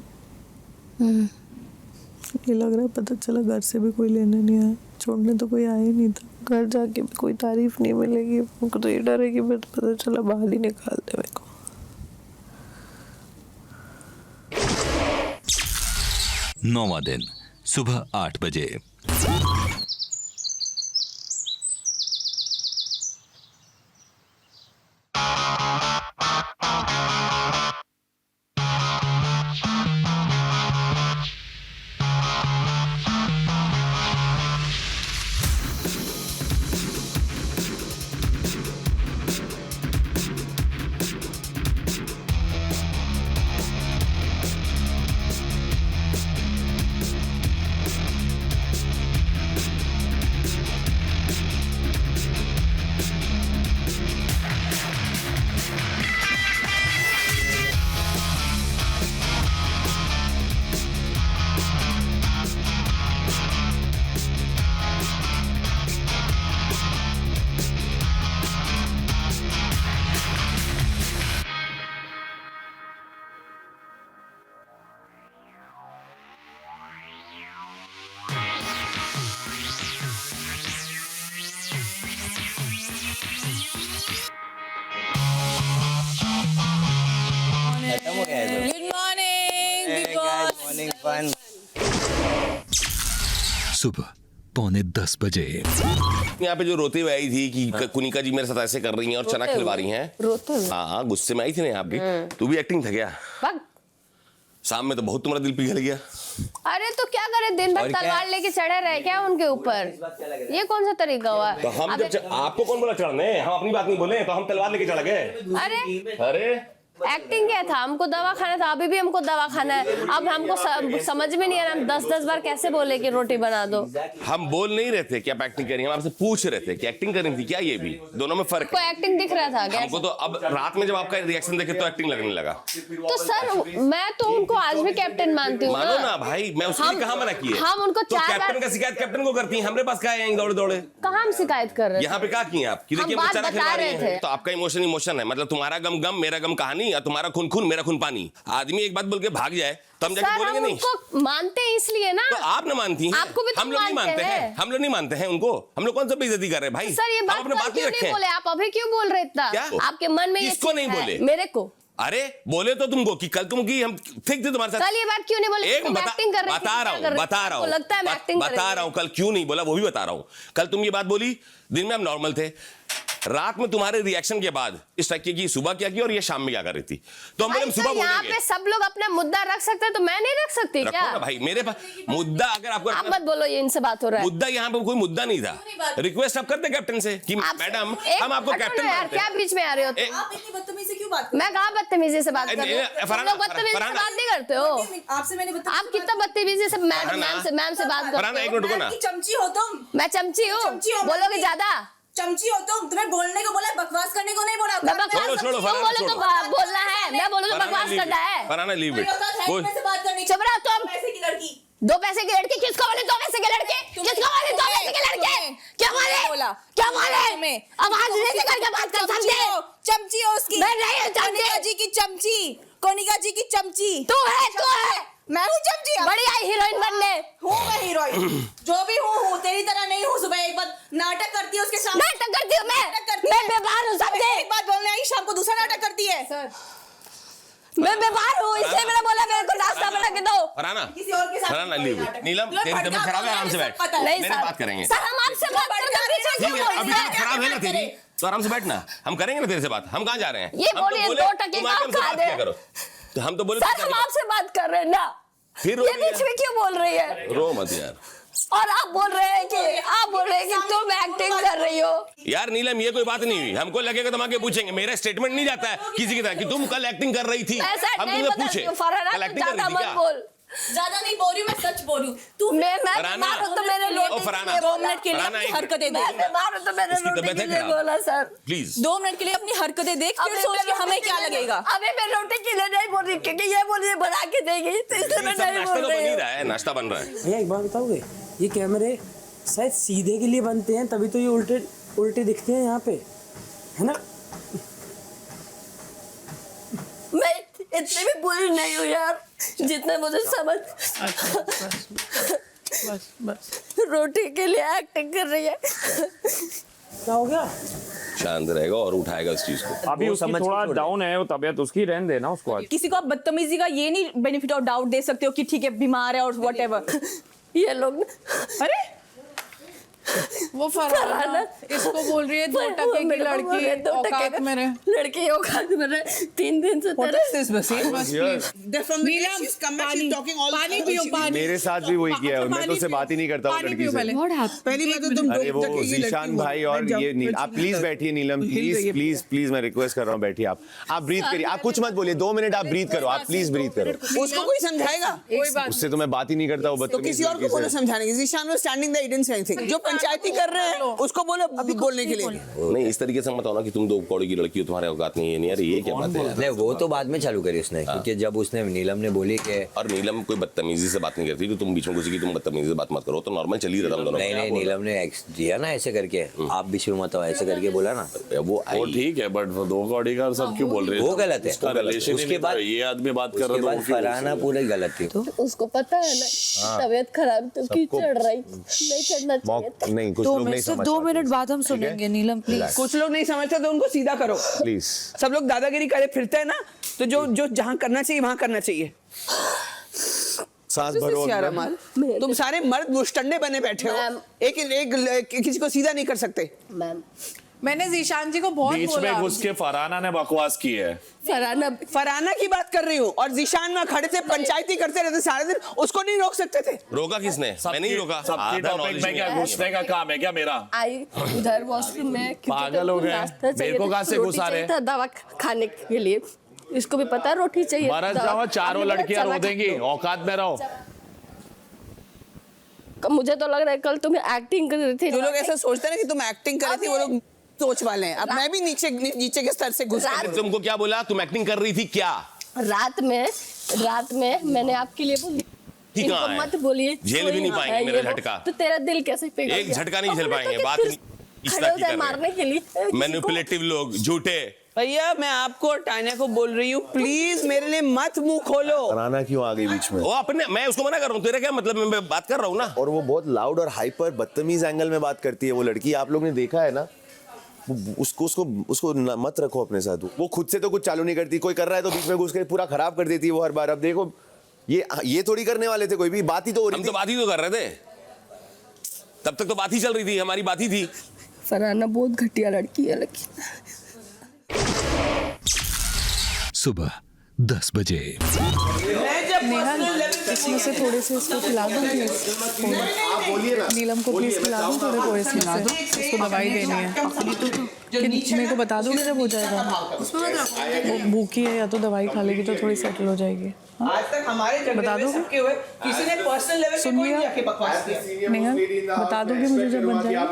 ये लग रहा है पता चला घर से भी कोई लेने नहीं आया, छोड़ने तो कोई आया ही नहीं था, घर जाके भी कोई तारीफ नहीं मिलेगी। उनको तो ये डर है कि पता चला बाहर ही निकाल दे मेरे को। नौवां दिन सुबह 8 बजे। सुबह 9:45 बजे। यहाँ पे जो रोते हुए आई थी कि कुनिका जी मेरे साथ ऐसे कर रही हैं और चना खिलवा रही हैं, रोते हुए? हाँ, गुस्से में आई थी ना यहाँ पे। तू भी एक्टिंग था क्या? शाम में तो बहुत तुम्हारा दिल पिघल गया। अरे तो क्या करे, दिन भर तलवार लेके चढ़े रहे क्या उनके ऊपर? ये कौन सा तरीका हुआ? तो हम जब आपको कौन बोला चढ़ने? हम अपनी बात नहीं बोले तो हम तलवार लेके चढ़ गए। अरे एक्टिंग क्या था, हमको दवा खाना था, अभी भी हमको दवा खाना है। अब हमको समझ में नहीं आ रहा, हम 10-10 बार कैसे बोले कि रोटी बना दो। हम बोल नहीं रहे थे कि आप एक्टिंग कर रही हैं, हम आपसे पूछ रहे थे कि एक्टिंग कर रही थी क्या? ये भी दोनों में फर्क है। एक्टिंग दिख रहा था क्या? हमको तो अब रात में जब आपका रिएक्शन देखे तो एक्टिंग लगने लगा। तो सर मैं तो उनको आज भी कैप्टन मानती हूँ। मानो ना भाई, मैं उसके लिए कहाँ मना किए? हम उनको तो कैप्टन का शिकायत कैप्टन को करती हैं, हमारे पास क्या है दौड़े दौड़े? कहाँ हम शिकायत कर रहे हैं? यहाँ पे क्या किए आप? देखिए बेचारा खिला रहे हैं। तो आपका इमोशन इमोशन है, मतलब तुम्हारा गम गम, मेरा गम कहानी, और तुम्हारा खून खून, मेरा खून पानी। आदमी एक बात बोल के भाग जाए तो हम जाके बोलेंगे नहीं? उनको मानते हैं इसलिए ना। तो आप ना मानती हैं, आपको भी तो हम लोग नहीं मानते हैं। हम लोग नहीं मानते हैं उनको। हम लोग कौन सा बेइज्जती कर रहे हैं भाई? सर ये बात क्यों नहीं बोले आप? अभी क्यों बोल रहे इतना? आपके मन में किसको नहीं बोले? मेरे को। अरे बोले तो तुमको कि कल तुम की हम ठीक थे तुम्हारे साथ। कल ये बात क्यों नहीं बोले? एक बता रहा हूँ कल क्यों नहीं बोला, वो भी बता रहा हूँ। कल तुम ये बात बोली, दिन में हम नॉर्मल थे, रात में तुम्हारे रिएक्शन के बाद इस तरीके की सुबह क्या की और ये शाम में क्या कर रही थी, तो हम बोले सुबह यहाँ पे सब लोग अपना मुद्दा रख सकते हैं तो मैं नहीं रख सकती क्या? रखो ना भाई, मेरे पास मुद्दा अगर आपको आप मत बोलो, ये इनसे बात हो रहा है। मुद्दा यहाँ पे कोई मुद्दा नहीं था। रिक्वेस्ट आप करते कैप्टन से कि मैडम हम आपको कैप्टन मानते हैं। क्या बीच में आ रहे हो? आप इतनी बदतमीजी से क्यों बात? मैं कहाँ बदतमीजी से बात कर रही हूँ? तुम लोग बदतमीजी से बात नहीं करते हो। आपसे मैंने आप कितना बदतमीजी से मैम से बात करते हो? एक मिनट रुको ना। चमची हो तुम। मैं चमची हूँ? बोलोगे ज्यादा? चमची हो तुम। तुम्हें बोलने को बोला, बकवास करने को नहीं बोला। छोड़ो बोलो तो बोलना है, मैं बोलूँ तो बकवास करना है। Farhana leave it. चुप रहो तुम। पैसे की लड़की, 2 पैसे की लड़की। किसको बोले 2 पैसे के लड़के? किसको बोले 2 पैसे के लड़के? क्या बोले? क्या बोले? आवाज नीचे करके बात कर, समझे? चमची हो उसकी। मैं नहीं हूँ कोनिका जी की चमची। कोनिका जी की चमची। तू है। मैं हूँ चमची। बड़ी आई हीरोइन बनने। हूँ मैं हीरोइन, जो भी हूँ तेरी तरह नहीं हूँ। सुबह एक बार नाटक करती है उसके सामने। नाटक करती हूँ मैं बेबार हूँ, समझे? एक बात बोलने आई, शाम को दूसरा नाटक करती है। मैं बीमार हूँ, इसलिए मैंने बोला मेरे को नाश्ता बना के दो। फरहाना, किसी और के साथ फरहाना लीव इट। नीलम तेरी तबीयत खराब है, आराम से बैठ। नहीं मेरे सर, बात करेंगे। सर हम आपसे बात करते हैं, पीछे क्यों ठीक है, बोल अभी रहे तबीयत हैं? खराब है ना तेरी, तो आराम से बैठना, हम करेंगे ना तेरे से बात। हम कहाँ जा रहे हैं? ये हम तो बोलिए, बोले, 2 टके तुम आके का हमसे खा बात दे। किया करो। तो हम तो बोले सर हम आपसे बात कर रहे हैं ना, फिर रो ये रही है। बीच में क्यों बोल रही है? रो मत यार। और आप बोल रहे हैं कि तुम एक्टिंग कर रही हो। यार नीलम, ये कोई बात नहीं हुई। हमको लगेगा तुम आके पूछेंगे, मेरा स्टेटमेंट नहीं जाता है किसी की तरह कि तुम कल एक्टिंग कर रही थी। ऐसा हम नहीं तुमसे पूछे फरहाना, कल एक्टिंग कर ज्यादा रही थी मत क्या? बोल। ज्यादा नहीं बोल रही हूँ, मैं सच बोल रही हूँ। तू मैं फरहाना, बीमार हूँ तो मैंने ओ लोटे फरहाना, के लिए 2 बोला। मिनट के लिए फरहाना, अपनी एक- हरकतें मैं देख। बीमार हूँ तो मैंने उसकी लोटे तबीयत के है लिए खराब। बोला सर। प्लीज 2 मिनट के लिए अपनी हरकतें देख, फिर सोच के हमें क्या लगेगा। अभी मैं रोटी के लिए नहीं बोल रही, क्योंकि ये बोल रही बना के देगी, तो इसलिए मैं नहीं नाश्ता बोल तो बन रही ही हूँ। रहा है, नाश्ता बन रहा है। भैया एक बात बताओगे, ये कैमरे शायद सीधे के लिए बनते हैं, तभी तो ये उल्टे उल्टे दिखते हैं यहाँ पे, है ना? मैं इतनी भी बुरी नहीं हूँ यार, जितने मुझे समझ। बस रोटी के लिए एक्टिंग कर रही है। क्या हो गया? शांत रहेगा और उठाएगा इस चीज को। अभी उसकी थोड़ा डाउन है वो तबीयत, उसकी रहने देना उसको आज। किसी को आप बदतमीजी का ये नहीं बेनिफिट ऑफ डाउट दे सकते हो कि ठीक है बीमार है और व्हाटएवर। ये लोग अरे वो फरहाना इसको बोल रही है 2 टके की लड़की औकात में रहे। लड़की औकात में रहे, 3 दिन से तेरे पानी पियो, पानी। मेरे साथ भी वही किया है, मैं तो उससे बात ही नहीं करता हूँ पानी लड़की पियो से। पहले। पहली बात तो तुम अरे वो जीशान भाई और ये नील, आप प्लीज बैठिए नीलम, प्लीज प्लीज प्लीज, मैं रिक्वेस्ट कर रहा हूँ बैठिए आप ब्रीथ करिए, आप कुछ मत बोलिए, 2 मिनट आप ब्रीथ करो, आप प्लीज ब्रीथ करो। उसको कोई समझाएगा? कोई बात उससे तो मैं बात ही नहीं करता हूँ तो किसी और को बोलो समझाने की। Zeeshan was standing there, he didn't say anything. जो पंचायती कर रहे हैं उसको बोलो अभी बोलने के लिए। नहीं इस तरीके से मत आओ ना कि तुम 2 कौड़ी की लड़की हो, तुम्हारे औकात नहीं है। नहीं यार, ये क्या बात है यार? नहीं वो तो बाद में चालू करी उसने, क्योंकि जब उसने नीलम ने बोली कि और नीलम कोई बदतमीजी से बात नहीं करती, तो तुम बीच में घुसी कि तुम बदतमीजी से बात मत करो, तो नॉर्मल चल ही रहा था हम दोनों। नहीं नहीं नीलम ने दिया ना ऐसे करके, आप बीच में मत आओ ऐसे करके बोला ना, वो ठीक है, बट 2 कौड़ी का सब क्यों बोल रहे वो गलत है। उसका रिलेशन उसके बाद ये आदमी बात कर उसके रहा बाद फरहाना पूरी गलत थी। तो उसको पता है ना तबीयत खराब, तो क्यों चढ़ रही? नहीं चढ़ना चाहिए। नहीं, कुछ लोग नहीं समझ 2 मिनट बाद हम सुनेंगे नीलम प्लीज। कुछ लोग नहीं समझते तो उनको सीधा करो प्लीज। सब लोग दादागिरी करे फिरते हैं ना, तो जो जहाँ करना चाहिए वहाँ करना चाहिए। सांस भरो यार अंदर। अमल, तुम सारे मर्द मुस्टंडे बने बैठे हो, एक किसी को सीधा नहीं कर सकते। मैम मैंने जीशान जी को बहुत बीच बोला। में घुस के फरहाना ने बकवास की है। फरहाना की बात कर रही हूँ, और जीशान में खड़े थे पंचायती करते रहते सारे दिन, उसको नहीं रोक सकते थे। रोका किसने? मैं नहीं रोका। सबकी आधा टॉपिक knowledge में क्या नहीं है। घुसने का काम है क्या मेरा? आई उधर वॉशरूम में, पागल हो गए। मेरे को कहाँ से घुसा रहे? दवा खाने के लिए, इसको भी पता है रोटी चाहिए। मरद जाओ, चारों लड़कियां रो देंगी, औकात में रहो। मुझे तो लग रहा है कल तुम्हें एक्टिंग कर रही थी। जो लोग ऐसा सोचते हैं ना कि तुम एक्टिंग कर रही थी, वो लोग सोच वाले हैं। अब मैं भी नीचे के स्तर से घुस मैंने तुमको क्या बोला? तुम एक्टिंग कर रही थी क्या? रात में मैंने आपके लिए बोली, ठीक इनको है, मत बोलिए, झेल भी नहीं पाएंगे ये मेरा वो। झटका। तो तेरा दिल कैसे पिघल एक गया? झटका नहीं झेल अपने पाएंगे, तो बात फिर इस खड़े तरह हो की जाए कर मारने रहे के लिए हैं। किसी को। मैनिपुलेटिव लोग, झूठे। भैया मैं आपको और टाइना को बोल रही हूँ, प्लीज मेरे लिए मत मुंह खोलो। फरहाना क्यों आ गई बीच में? वो अपने, मैं उसको मना कर रहा हूँ, तेरा क्या मतलब? मैं बात कर रहा हूँ ना। और वो बहुत लाउड और हाइपर बदतमीज एंगल में बात करती है वो लड़की, आप लोग ने देखा है ना। उसको मत रखो अपने साथ। वो खुद से तो कुछ चालू नहीं करती, कोई कर रहा है तो बीच में घुस के पूरा खराब कर देती है वो हर बार। अब देखो ये थोड़ी करने वाले थे, कोई भी बात ही तो हो रही थी। हम तो बात ही तो कर रहे थे, तब तक तो बात ही चल रही थी, हमारी बात ही थी। फरहाना बहुत घटिया लड़की है लेकिन। सुबह 10 बजे। इसमें से थोड़े से इसको खिला दो प्लीज। नीलम को प्लीज खिला दो, थोड़े थोड़े से खिला दो, इसको दवाई देनी है। मेरे को बता दोगे जब हो जाएगा? वो भूखी है, या तो दवाई खा लेगी तो थोड़ी सेटल हो जाएगी। आज तक हमारे बता दो किसी ने पर्सनल लेवल पे कोई नहीं आके बकवास किया। नेहा बता दोगे मुझे जब बन जाएगा?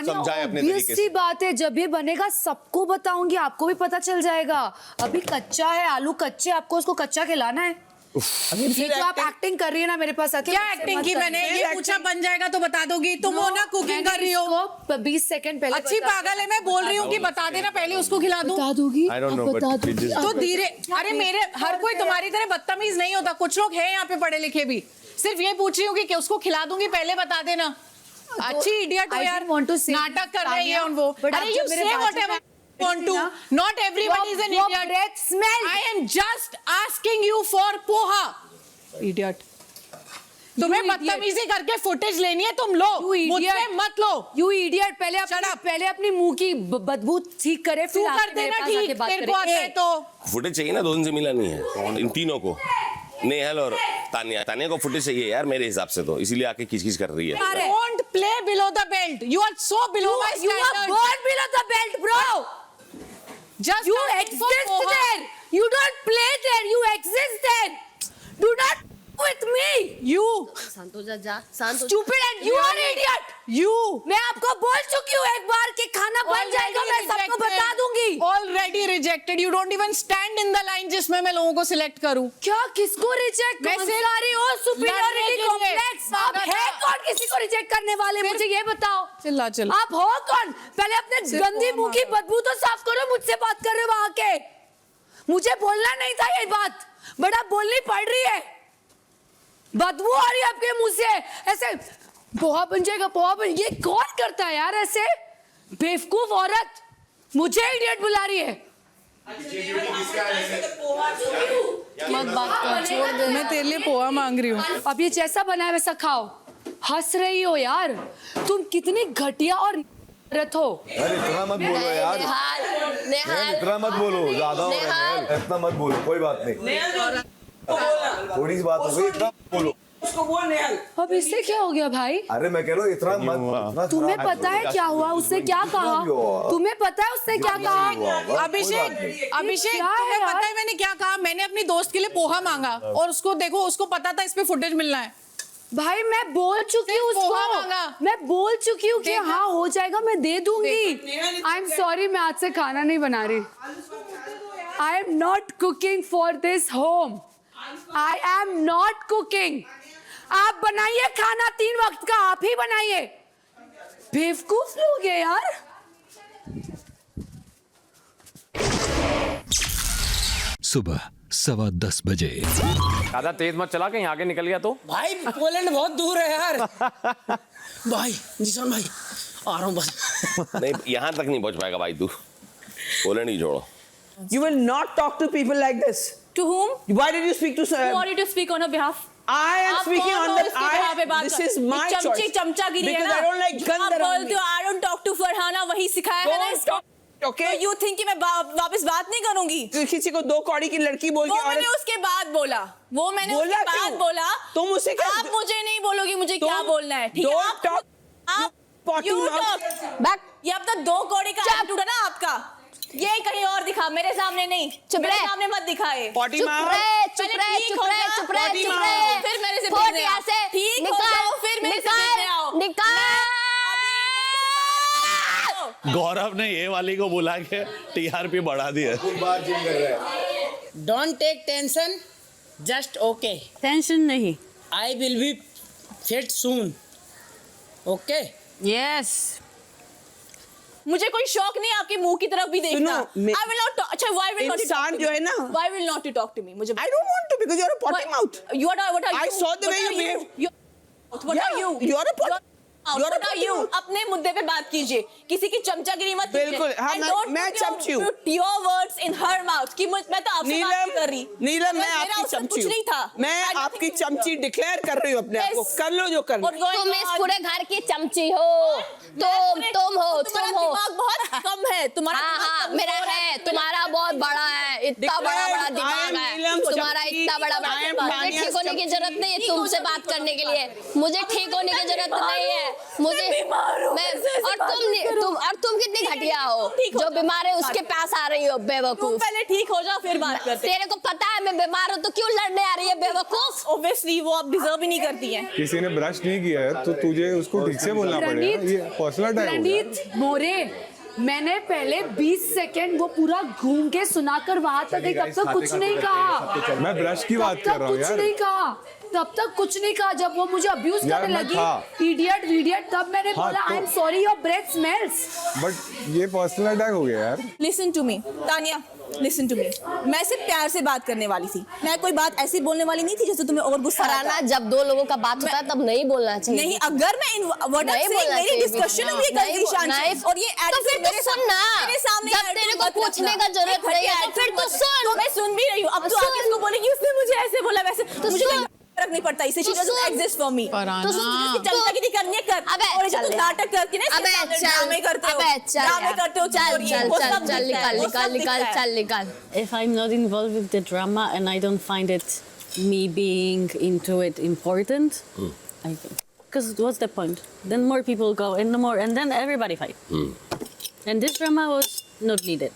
समझाएं अपने तरीके से। सी बात है, जब ये बनेगा सबको बताऊंगी, आपको भी पता चल जाएगा। अभी कच्चा है, आलू कच्चे, आपको उसको कच्चा खिलाना है। ये जो आप एक्टिंग कर रही है ना मेरे पास आके, क्या एक्टिंग की मैंने? ये पूछा बन जाएगा तो बता दोगी? तुम वो ना कुकिंग कर रही हो, 20 सेकंड पहले अच्छी पागल है। मैं बोल रही हूँ कि बता देना पहले, उसको खिला दूं। बता दोगी? I don't know, but बता it just- तो धीरे, अरे मेरे हर कोई तुम्हारी तरह बदतमीज नहीं होता, कुछ लोग हैं यहाँ पे पढ़े लिखे भी। सिर्फ ये पूछ रही हूँ कि उसको खिला दूंगी, पहले बता देना। अच्छी इडियट हो यार, नाटक कर रही है वो। अरे you say whatever, Want to? Not everybody is an your idiot. breath smells. I am just asking you for poha. Idiot. तुम्हें बदतमीजी करके फुटेज लेनी है, तुम लो, मुझसे मत लो। You idiot, पहले अपनी मुंह की बदबू ठीक करे, फिर कर देना ठीक, तेरे को आता है तो। फुटेज चाहिए ना, 2 दिन से मिला नहीं है इन तीनों को, नेहल और तानिया को फुटेज चाहिए यार मेरे हिसाब से, तो इसीलिए आके किचकिच कर रही है। Don't play below the belt. You are so below my standards. You are born below the belt, bro. Just you exist there. You don't play there. You exist there. Do not with me. You. शांत हो जा, शांत हो। Stupid and you are idiot. You. मैं आपको बोल चुकी हूँ एक बार कि खाना बन जाएगा, मैं सबको बता दूंगी। Already rejected. You don't even stand in the line जिसमें मैं लोगों को सिलेक्ट करूँ। क्या किसको रिजेक्ट कर रही हो? Superiority complex. आप है कौन किसी को रिजेक्ट करने वाले? मुझे ये बताओ। चिल्ला। आप हो कौन? पहले अपने गंदी मुंह की बदबू तो साफ करो। मुझसे बात कर रहे हो वहां के। मुझे बोलना नहीं था ये बात, बट अब बोलनी पड़ रही है। बदबू आ रही है आपके मुंह से, ऐसे पोहा बन जाएगा, पोहा बन। ये कौन करता है यार ऐसे? बेवकूफ औरत मुझे इडियट बुला रही है। मत बात कर, छोड़ दे। मैं तेरे लिए पोहा मांग रही हूँ। अब ये जैसा बना है वैसा खाओ। हंस रही हो यार, तुम कितनी घटिया और औरत हो। अरे इतना मत बोलो यार, नेहाल, इतना मत बोलो, ज्यादा हो रहा है, इतना मत बोलो, कोई बात नहीं, थोड़ी सी बात हो गई, इतना बोलो। उसको बोल नेहल। अब इससे क्या हो गया भाई? अरे मैं कह रहा हूँ इतना मत। तुम्हें पता है क्या हुआ? उसने क्या कहा? तुम्हें पता है उसने क्या कहा? अभिषेक, तुम्हें पता है मैंने क्या कहा? मैंने अपनी दोस्त के लिए पोहा मांगा और उसको देखो, उसको पता था इस पे फुटेज मिलना है। भाई मैं बोल चुकी हूँ उसको, मैं बोल चुकी हूँ कि हाँ हो जाएगा, मैं दे दूंगी। आई एम सॉरी, मैं आज से खाना नहीं बना रही। I am not cooking for this home. I am not cooking. आप बनाइए खाना 3 वक्त का, आप ही बनाइए। बेवकूफ लोग हैं यार। सुबह 10:15 बजे। ज्यादा तेज मत चला, कहीं आगे निकल गया तो। भाई पोलैंड बहुत दूर है यार। भाई जिसान भाई आ रहा हूँ बस। नहीं, यहाँ तक नहीं पहुँच पाएगा भाई तू, पोलैंड ही छोड़ो। You will not talk to people like this. To whom? Why did you speak to? Who are you to speak on her behalf? I am speaking on the. This is my choice. चमचागिरी है Because ना? I don't like गंद आप बोलते हो I don't talk to Farhana, वही सिखाया है ना इसको? Okay. तो you think कि मैं वापस बात नहीं करूंगी? किसी को 2 कौड़ी की लड़की बोल के वो मैंने उसके बाद बोला। वो मैंने बोला उसके बाद क्यों? बोला। तुम उसे क्या? आप मुझे नहीं बोलोगी मुझे क्या बोलना है, ठीक है? Don't talk. आप you talk. ये अब तो 2 कौड़ी का एटीट्यूड है ना आपका। ये कहीं और दिखा, मेरे सामने नहीं। मेरे सामने मत दिखाए। पॉटी मार। चुप रहे। फिर मेरे से बोलने आओ। ठीक हो जाओ, फिर मेरे से बोलने आओ। गौरव ने ये वाली को बुला के टीआरपी बढ़ा दिया। Don't take tension, just okay. Tension नहीं। I will be fit soon. Okay. Yes. मुझे कोई शौक नहीं आपके मुंह की तरफ भी देखना। I will not talk. अच्छा, why will not you talk to me? इंसान जो है ना, Why will not you talk to me? मुझे I don't want to because you're a potty mouth. What are you? I saw the way you behave. What are you? You're a potty. What are you? अपने मुद्दे पे बात कीजिए, किसी की चमचागिरी मत कीजिए। बिल्कुल, हाँ, मैं चमची हूँ। Put your words in her mouth कि मैं तो आपसे बात नहीं कर रही। नीलम मैं आपकी चमची हूँ। नहीं था। मैं आपकी चमची डिक्लेयर कर रही हूँ अपने आप को। कर लो जो करना। तुम इस पूरे घर की चमची हो। तुम हो। दिमाग बहुत कम है तुम्हारा। हाँ, मेरा है, तुम्हारा बहुत बड़ा है। इतना बड़ा दिमाग है तुम्हारा, इतना बड़ा। मुझे ठीक होने की जरूरत नहीं है तुमसे बात करने के लिए। मुझे ठीक होने की जरूरत नहीं है। मुझे और तुम कितनी घटिया हो जो बीमार है उसके पास आ रही हो बेवकूफ। पहले ठीक हो जाओ फिर बात करते। तेरे को पता है मैं बीमार हूँ तो क्यों लड़ने आ रही है बेवकूफ? ऑब्वियसली वो आप डिजर्व ही नहीं करती है। किसी ने ब्रश नहीं किया है तो तुझे उसको ठीक से बोलना पड़ेगा। ये पर्सनल अटैक हो गया। रणजीत मोरे, मैंने पहले 20 सेकंड वो पूरा घूम के सुनाकर वहां तक गई, तब तक कुछ नहीं कहा। मैं ब्रश की बात कर रहा हूँ यार। कुछ नहीं कहा। तब तक कुछ नहीं कहा, जब वो मुझे अब्यूज यार, करने मैं लगी था। इडियट, तब मैंने हाँ, बोला तो- I am sorry your breath smells. But ये पर्सनल अटैक हो गया यार। Listen to me Tania, listen to me. मैं सिर्फ प्यार से बात करने वाली थी, मैं कोई बात ऐसी बोलने वाली नहीं थी जैसे तुम्हें और गुस्सा आता है। जब दो लोगों का बात होता है तब नहीं बोलना चाहिए। नहीं, अगर मैं मेरी डिस्कशन हुई है ईशान से, और ये तो फिर तो सुन ना, मेरे सामने जब तेरे को पूछने का जरूरत नहीं है तो फिर तो सुन। तो मैं सुन भी रही हूँ। अब तो आगे इसको बोलेगी उसने मुझे ऐसे बोला वैसे, मुझे कोई फर्क नहीं पड़ता, इसे she doesn't exist for me. तो चलता की करनी है कर, और ये तो नाटक करके ना ड्रामे करते हो, चल निकाल। If I'm not involved with the drama and I don't find it, me being into it important, because what's the point? Then more people go and then everybody fight. And this drama was not needed.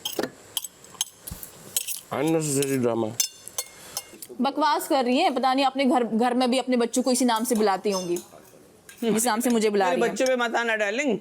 Unnecessary drama. बकवास कर रही है, पता नहीं अपने घर में भी अपने बच्चों को इसी नाम से बुलाती होंगी, इस नाम से मुझे बुला रही है। बच्चों पे मत आना डार्लिंग,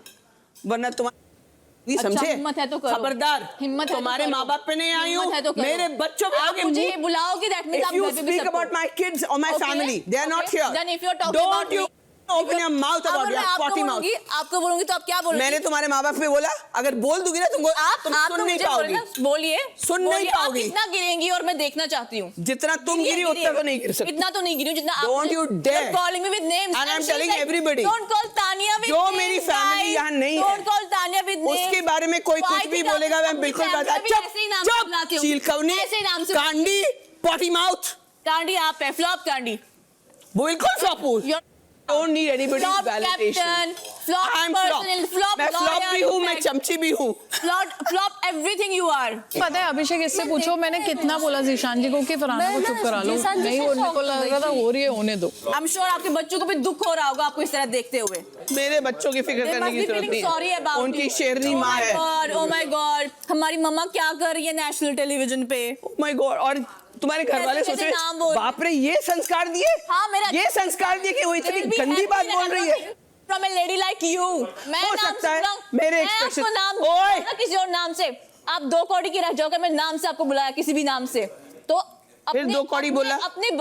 वरना तुम्हारी समझे। हिम्मत है तो करो, खबरदार, हिम्मत है तो तुम्हारे करो। माँ बाप पे नहीं आई हूँ, हिम्मत है तो करो। मेरे बच्चों पे आप आगे मुझे ये बुलाओगे, that means आप If you घर पे भी speak सबको- about my kids or my Okay? family, they are not Okay. here. Then if you're talking about Don't you me- open your mouth about अगर your मैं आपको potty mouth. बोलूंगी, आपको बोलूंगी तो आप क्या बोलोगे? मैंने तुम्हारे माँ बाप पे बोला, अगर बोल दूंगी ना तुम आप सुन तो नहीं मुझे पाओगी, बोलिए, सुन नहीं आप पाओगी। कितना गिरेंगी और मैं देखना चाहती हूँ। जितना तुम गिरी उतना तो नहीं गिर सकती। इतना तो नहीं गिरी हूँ जितना आप। Don't you dare. You're calling me with names. And I'm she's telling like, everybody. Don't call Tanya with जो names. मेरी family guys. यहाँ नहीं है, Don't call Tanya with names. उसके बारे में कोई तो कुछ I भी think आप बोलेगा, मैं अपनी बिल्कुल family बता। में भी ऐसे ही नाम से बुलाती हूँ। चीलकवनी, ऐसे ही नाम से कांडी, potty mouth, कांडी आप है, फ्लॉप कांडी। बिल्कुल flop. Don't need anybody's Flop validation. captain, flop I'm personal, flop मैं फ्लॉप lawyer, भी हूँ, मैं fact. चमची भी हूँ। Flop everything you are. पता है अभिषेक, इससे पूछो मैंने कितना बोला जीशान जी को कि फरहाना को चुप करा लो, नहीं होने को लग रहा था, हो रही है होने दो। I'm sure आपके बच्चों को भी दुख हो रहा होगा आपको इस तरह देखते हुए। मेरे बच्चों की फिक्र करने की जरूरत नहीं सॉरी है, अबाउट उनकी शेरनी माँ है। Oh my God, हमारी मम्मा क्या कर रही है नेशनल टेलीविजन पे? Oh my God, और तुम्हारे घर वाले कैसे सोचे नाम बोल- बाप रे ये संस्कार दिए, हाँ, मेरा ये संस्कार दिए कि वो इतनी It will be गंदी बात helpful बोल रही है। From a lady like you. मैं हो नाम सकता है, सुन रहा हूँ, मेरे मैं expression- आपको नाम ओए! ना किसी और नाम से, आप 2 कौड़ी की रह जाओगे, मैं नाम से आपको बुलाया किसी भी नाम से, तो फिर 2 कौड़ी बोला, अपनी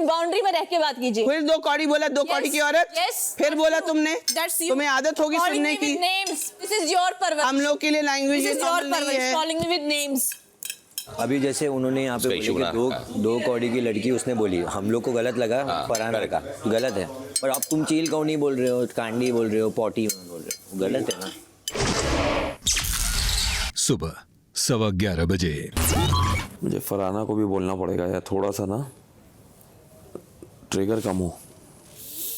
बाउंड्री में रह के बात कीजिए। फिर 2 कौड़ी बोला, 2 कौड़ी की औरत, फिर बोला तुमने, That's you. तुम्हें आदत होगी Calling सुनने me की। with names. This is your परवरिश। हम लोग के लिए लैंग्वेज This is your नहीं परवरिश. है। Calling me with names. अभी जैसे उन्होंने यहाँ पे उसका बोले issue कि बना दो कौड़ी की लड़की उसने बोली, हम लोग को गलत लगा, फरहाना का गलत है, और अब तुम चील कौनी बोल रहे हो, कांडी बोल रहे हो, पॉटी बोल रहे हो, गलत है ना। सुबह 11:15 बजे। मुझे फरहाना को भी बोलना पड़ेगा यार, थोड़ा सा ना ट्रिगर कम हो।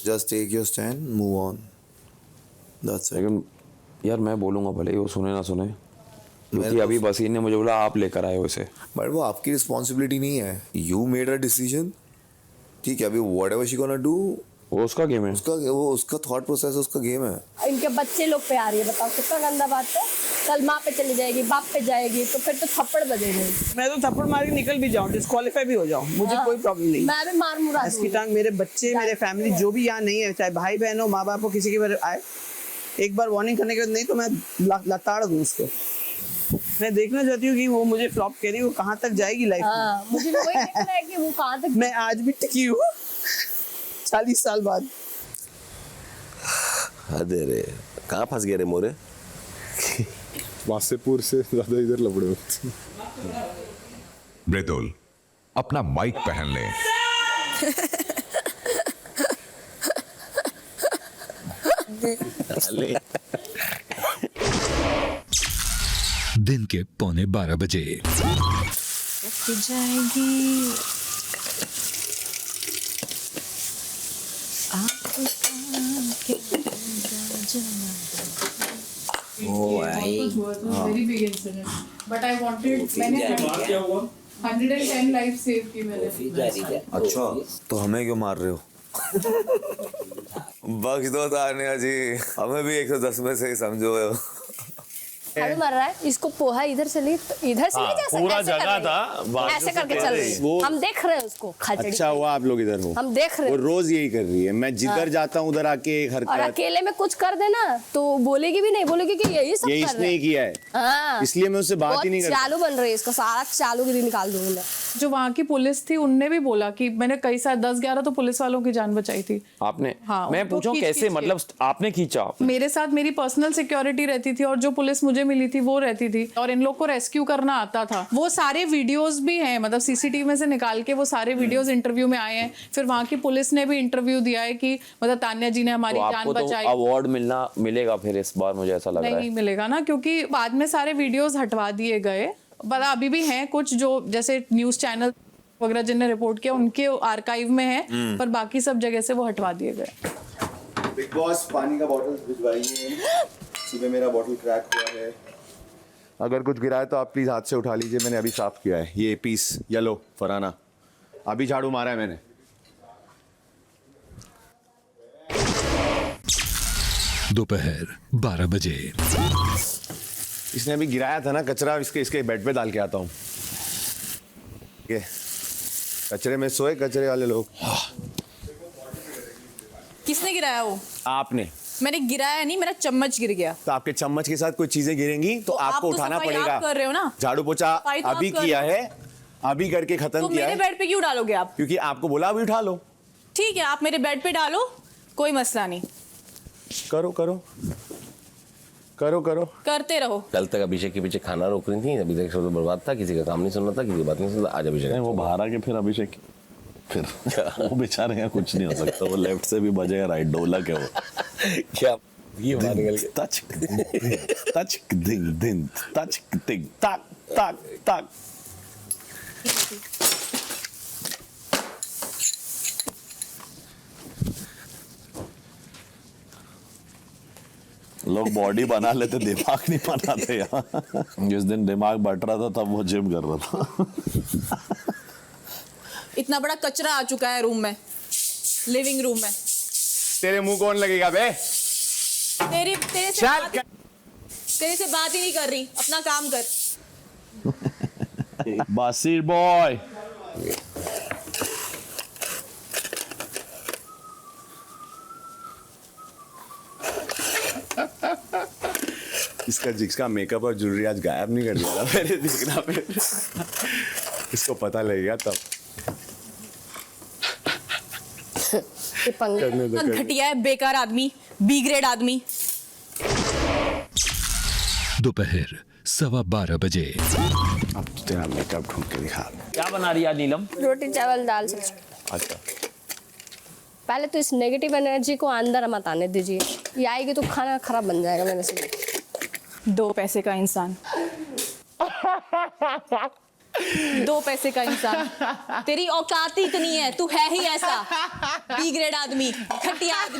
Just take your stand, move on. That's it. लेकिन यार मैं बोलूँगा भले ही वो सुने ना सुने, क्योंकि अभी वसीम ने मुझे बोला आप लेकर आए हो इसे। बट वो आपकी रिस्पॉन्सिबिलिटी नहीं है। यू मेड अ डिसीजन, ठीक है, अभी व्हाटएवर शी गोना डू, वो उसका गेम है, उसका थॉट प्रोसेस, उसका गेम है। इनके बच्चे लोग पे आ रही है, बताओ कितना गंदा बात है। कल माँ पे चली जाएगी, बाप पे जाएगी, तो फिर तो थप्पड़ बजेंगे। मैं तो थप्पड़ मार के निकल भी जाऊँ, डिस्क्वालीफाई भी हो जाऊँ, मुझे कोई प्रॉब्लम नहीं। मैं भी मार मुरा इसकी टांग, मेरे बच्चे, मेरे फैमिली जो भी यहाँ नहीं है, चाहे भाई बहन हो, माँ बाप हो, किसी के बारे आए, एक बार वार्निंग करने के बाद नहीं तो मैं लताड़ दूँ उसको। मैं देखना चाहती हूँ कि वो मुझे फ्लॉप कह रही है, वो कहाँ तक जाएगी लाइफ में। मुझे वही देखना है कि वो कहाँ तक। मैं आज भी टिकी हूँ 40 साल बाद। अरे रे, कहाँ फंस गए रे मोरे? वासेपुर से ज्यादा इधर लपड़े होते। मृदुल, अपना माइक पहन ले। दिन के 11:45 बजे। जाएगी very big incident. But I wanted, मैंने 110 लाइफ सेव की मैंने। अच्छा, तो हमें क्यों मार रहे हो? बख्श दो तानिया जी, हमें भी 110 में से ही समझो। झाड़ू मार रहा है, इसको पोहा इधर से नहीं जा सकता, पूरा ऐसे कर जगह रही है। था, ऐसे करके चल रही है। हम देख रहे हैं उसको खचड़ी। अच्छा हुआ आप लोग इधर हो, हम देख रहे वो हैं। रोज यही कर रही है। मैं जिधर जाता हूँ उधर आके एक और हरकत, अकेले में कुछ कर देना तो बोलेगी भी नहीं, बोलेगी कि यही सब ये कर इसने रहे ही हैं। किया है, हाँ। इसलिए मैं उससे बात ही नहीं करता। चालू बन रही है, इसका सारा चालू गिरी निकाल दूंगी मैं। जो वहाँ की पुलिस थी उनने भी बोला कि मैंने कई सारे 10-11 तो पुलिस वालों की जान बचाई थी। आपने? हाँ, मैं उनको पूछूं खींच कैसे, खींच के। मतलब आपने खींचा? मेरे साथ मेरी पर्सनल सिक्योरिटी रहती थी और जो पुलिस मुझे मिली थी वो रहती थी और इन लोग को रेस्क्यू करना आता था। वो सारे वीडियोस भी हैं, मतलब सीसीटीवी में से निकाल के वो सारे वीडियोस इंटरव्यू में आए हैं। फिर वहाँ की पुलिस ने भी इंटरव्यू दिया है कि मतलब तान्या जी ने हमारी तो जान आपको तो बचाई। अवार्ड मिलेगा फिर इस बार, मुझे ऐसा लग रहा नहीं है। मिलेगा ना, क्योंकि बाद में सारे वीडियोस हटवा दिए गए। पर अभी भी हैं कुछ जो जैसे न्यूज चैनल वगैरह जिनने रिपोर्ट किया उनके आर्काइव में है, पर बाकी सब जगह से वो हटवा दिए गए। बिग बॉस पानी का बॉटल भिजवाइए, सुबह मेरा बॉटल क्रैक हुआ है। अगर कुछ गिरा है तो आप प्लीज हाथ से उठा लीजिए, मैंने अभी साफ किया है। ये पीस येलो फराना अभी झाड़ू मारा है मैंने। दोपहर 12 बजे। इसने अभी गिराया था ना कचरा, इसके बेड पे डाल के आता हूँ। ये कचरे में सोए कचरे वाले लोग। किसने गिराया वो? आपने। मैंने गिराया नहीं, मेरा चम्मच गिर गया। तो आपके चम्मच के साथ कोई चीजें गिरेंगी तो आपको आप उठाना सफाई पड़ेगा। आप कर रहे हो ना? झाड़ू पोछा सफाई तो आप अभी कर किया रहे हो। है, अभी करके खत्म तो किया मेरे है, बेड पे क्यों डालोगे आप? क्योंकि आपको बोला अभी उठा लो। ठीक है, आप मेरे बेड पे डालो, कोई मसला नहीं। करो करो करो करो करते रहो। कल तक अभिषेक के पीछे खाना रोक रही थी, अभिषेक तो बर्बाद था, किसी का काम नहीं सुन रहा था, किसी की बात नहीं सुन रहा। आज अभिषेक वो बाहर आके फिर अभिषेक फिर वो बेचारे हैं, कुछ नहीं हो सकता। वो लेफ्ट से भी बजेगा, राइट ढोलक है वो। क्या ये बाहर निकल के टच टच दिन दिन टच टिक टक टक टक। लोग बॉडी बना लेते, दिमाग नहीं बनाते यार। जिस दिन दिमाग बट रहा था तब वो जिम कर रहा था। इतना बड़ा कचरा आ चुका है रूम में, लिविंग रूम में। तेरे मुंह कौन लगेगा बे? तेरे से बात ही नहीं कर रही, अपना काम कर। बासी बॉय। इसका मेकअप और ज्वेलरी आज गायब नहीं कर दिया था मैंने, देखना फिर इसको पता लगेगा तब। करने दो, करने। घटिया है, बेकार आदमी, बी ग्रेड आदमी। दोपहर 12:15 बजे। अब तो तेरा मेकअप ढूंढ के दिखा। क्या बना रही है नीलम? रोटी चावल दाल सब्जी। अच्छा पहले तो इस नेगेटिव एनर्जी को अंदर मत आने दीजिए, ये आएगी तो खाना खराब बन जाएगा मेरे से। 2 पैसे का इंसान। 2 पैसे का इंसान। तेरी औकात ही इतनी है, तू है ही ऐसा बी ग्रेड आदमी, घटिया आदमी।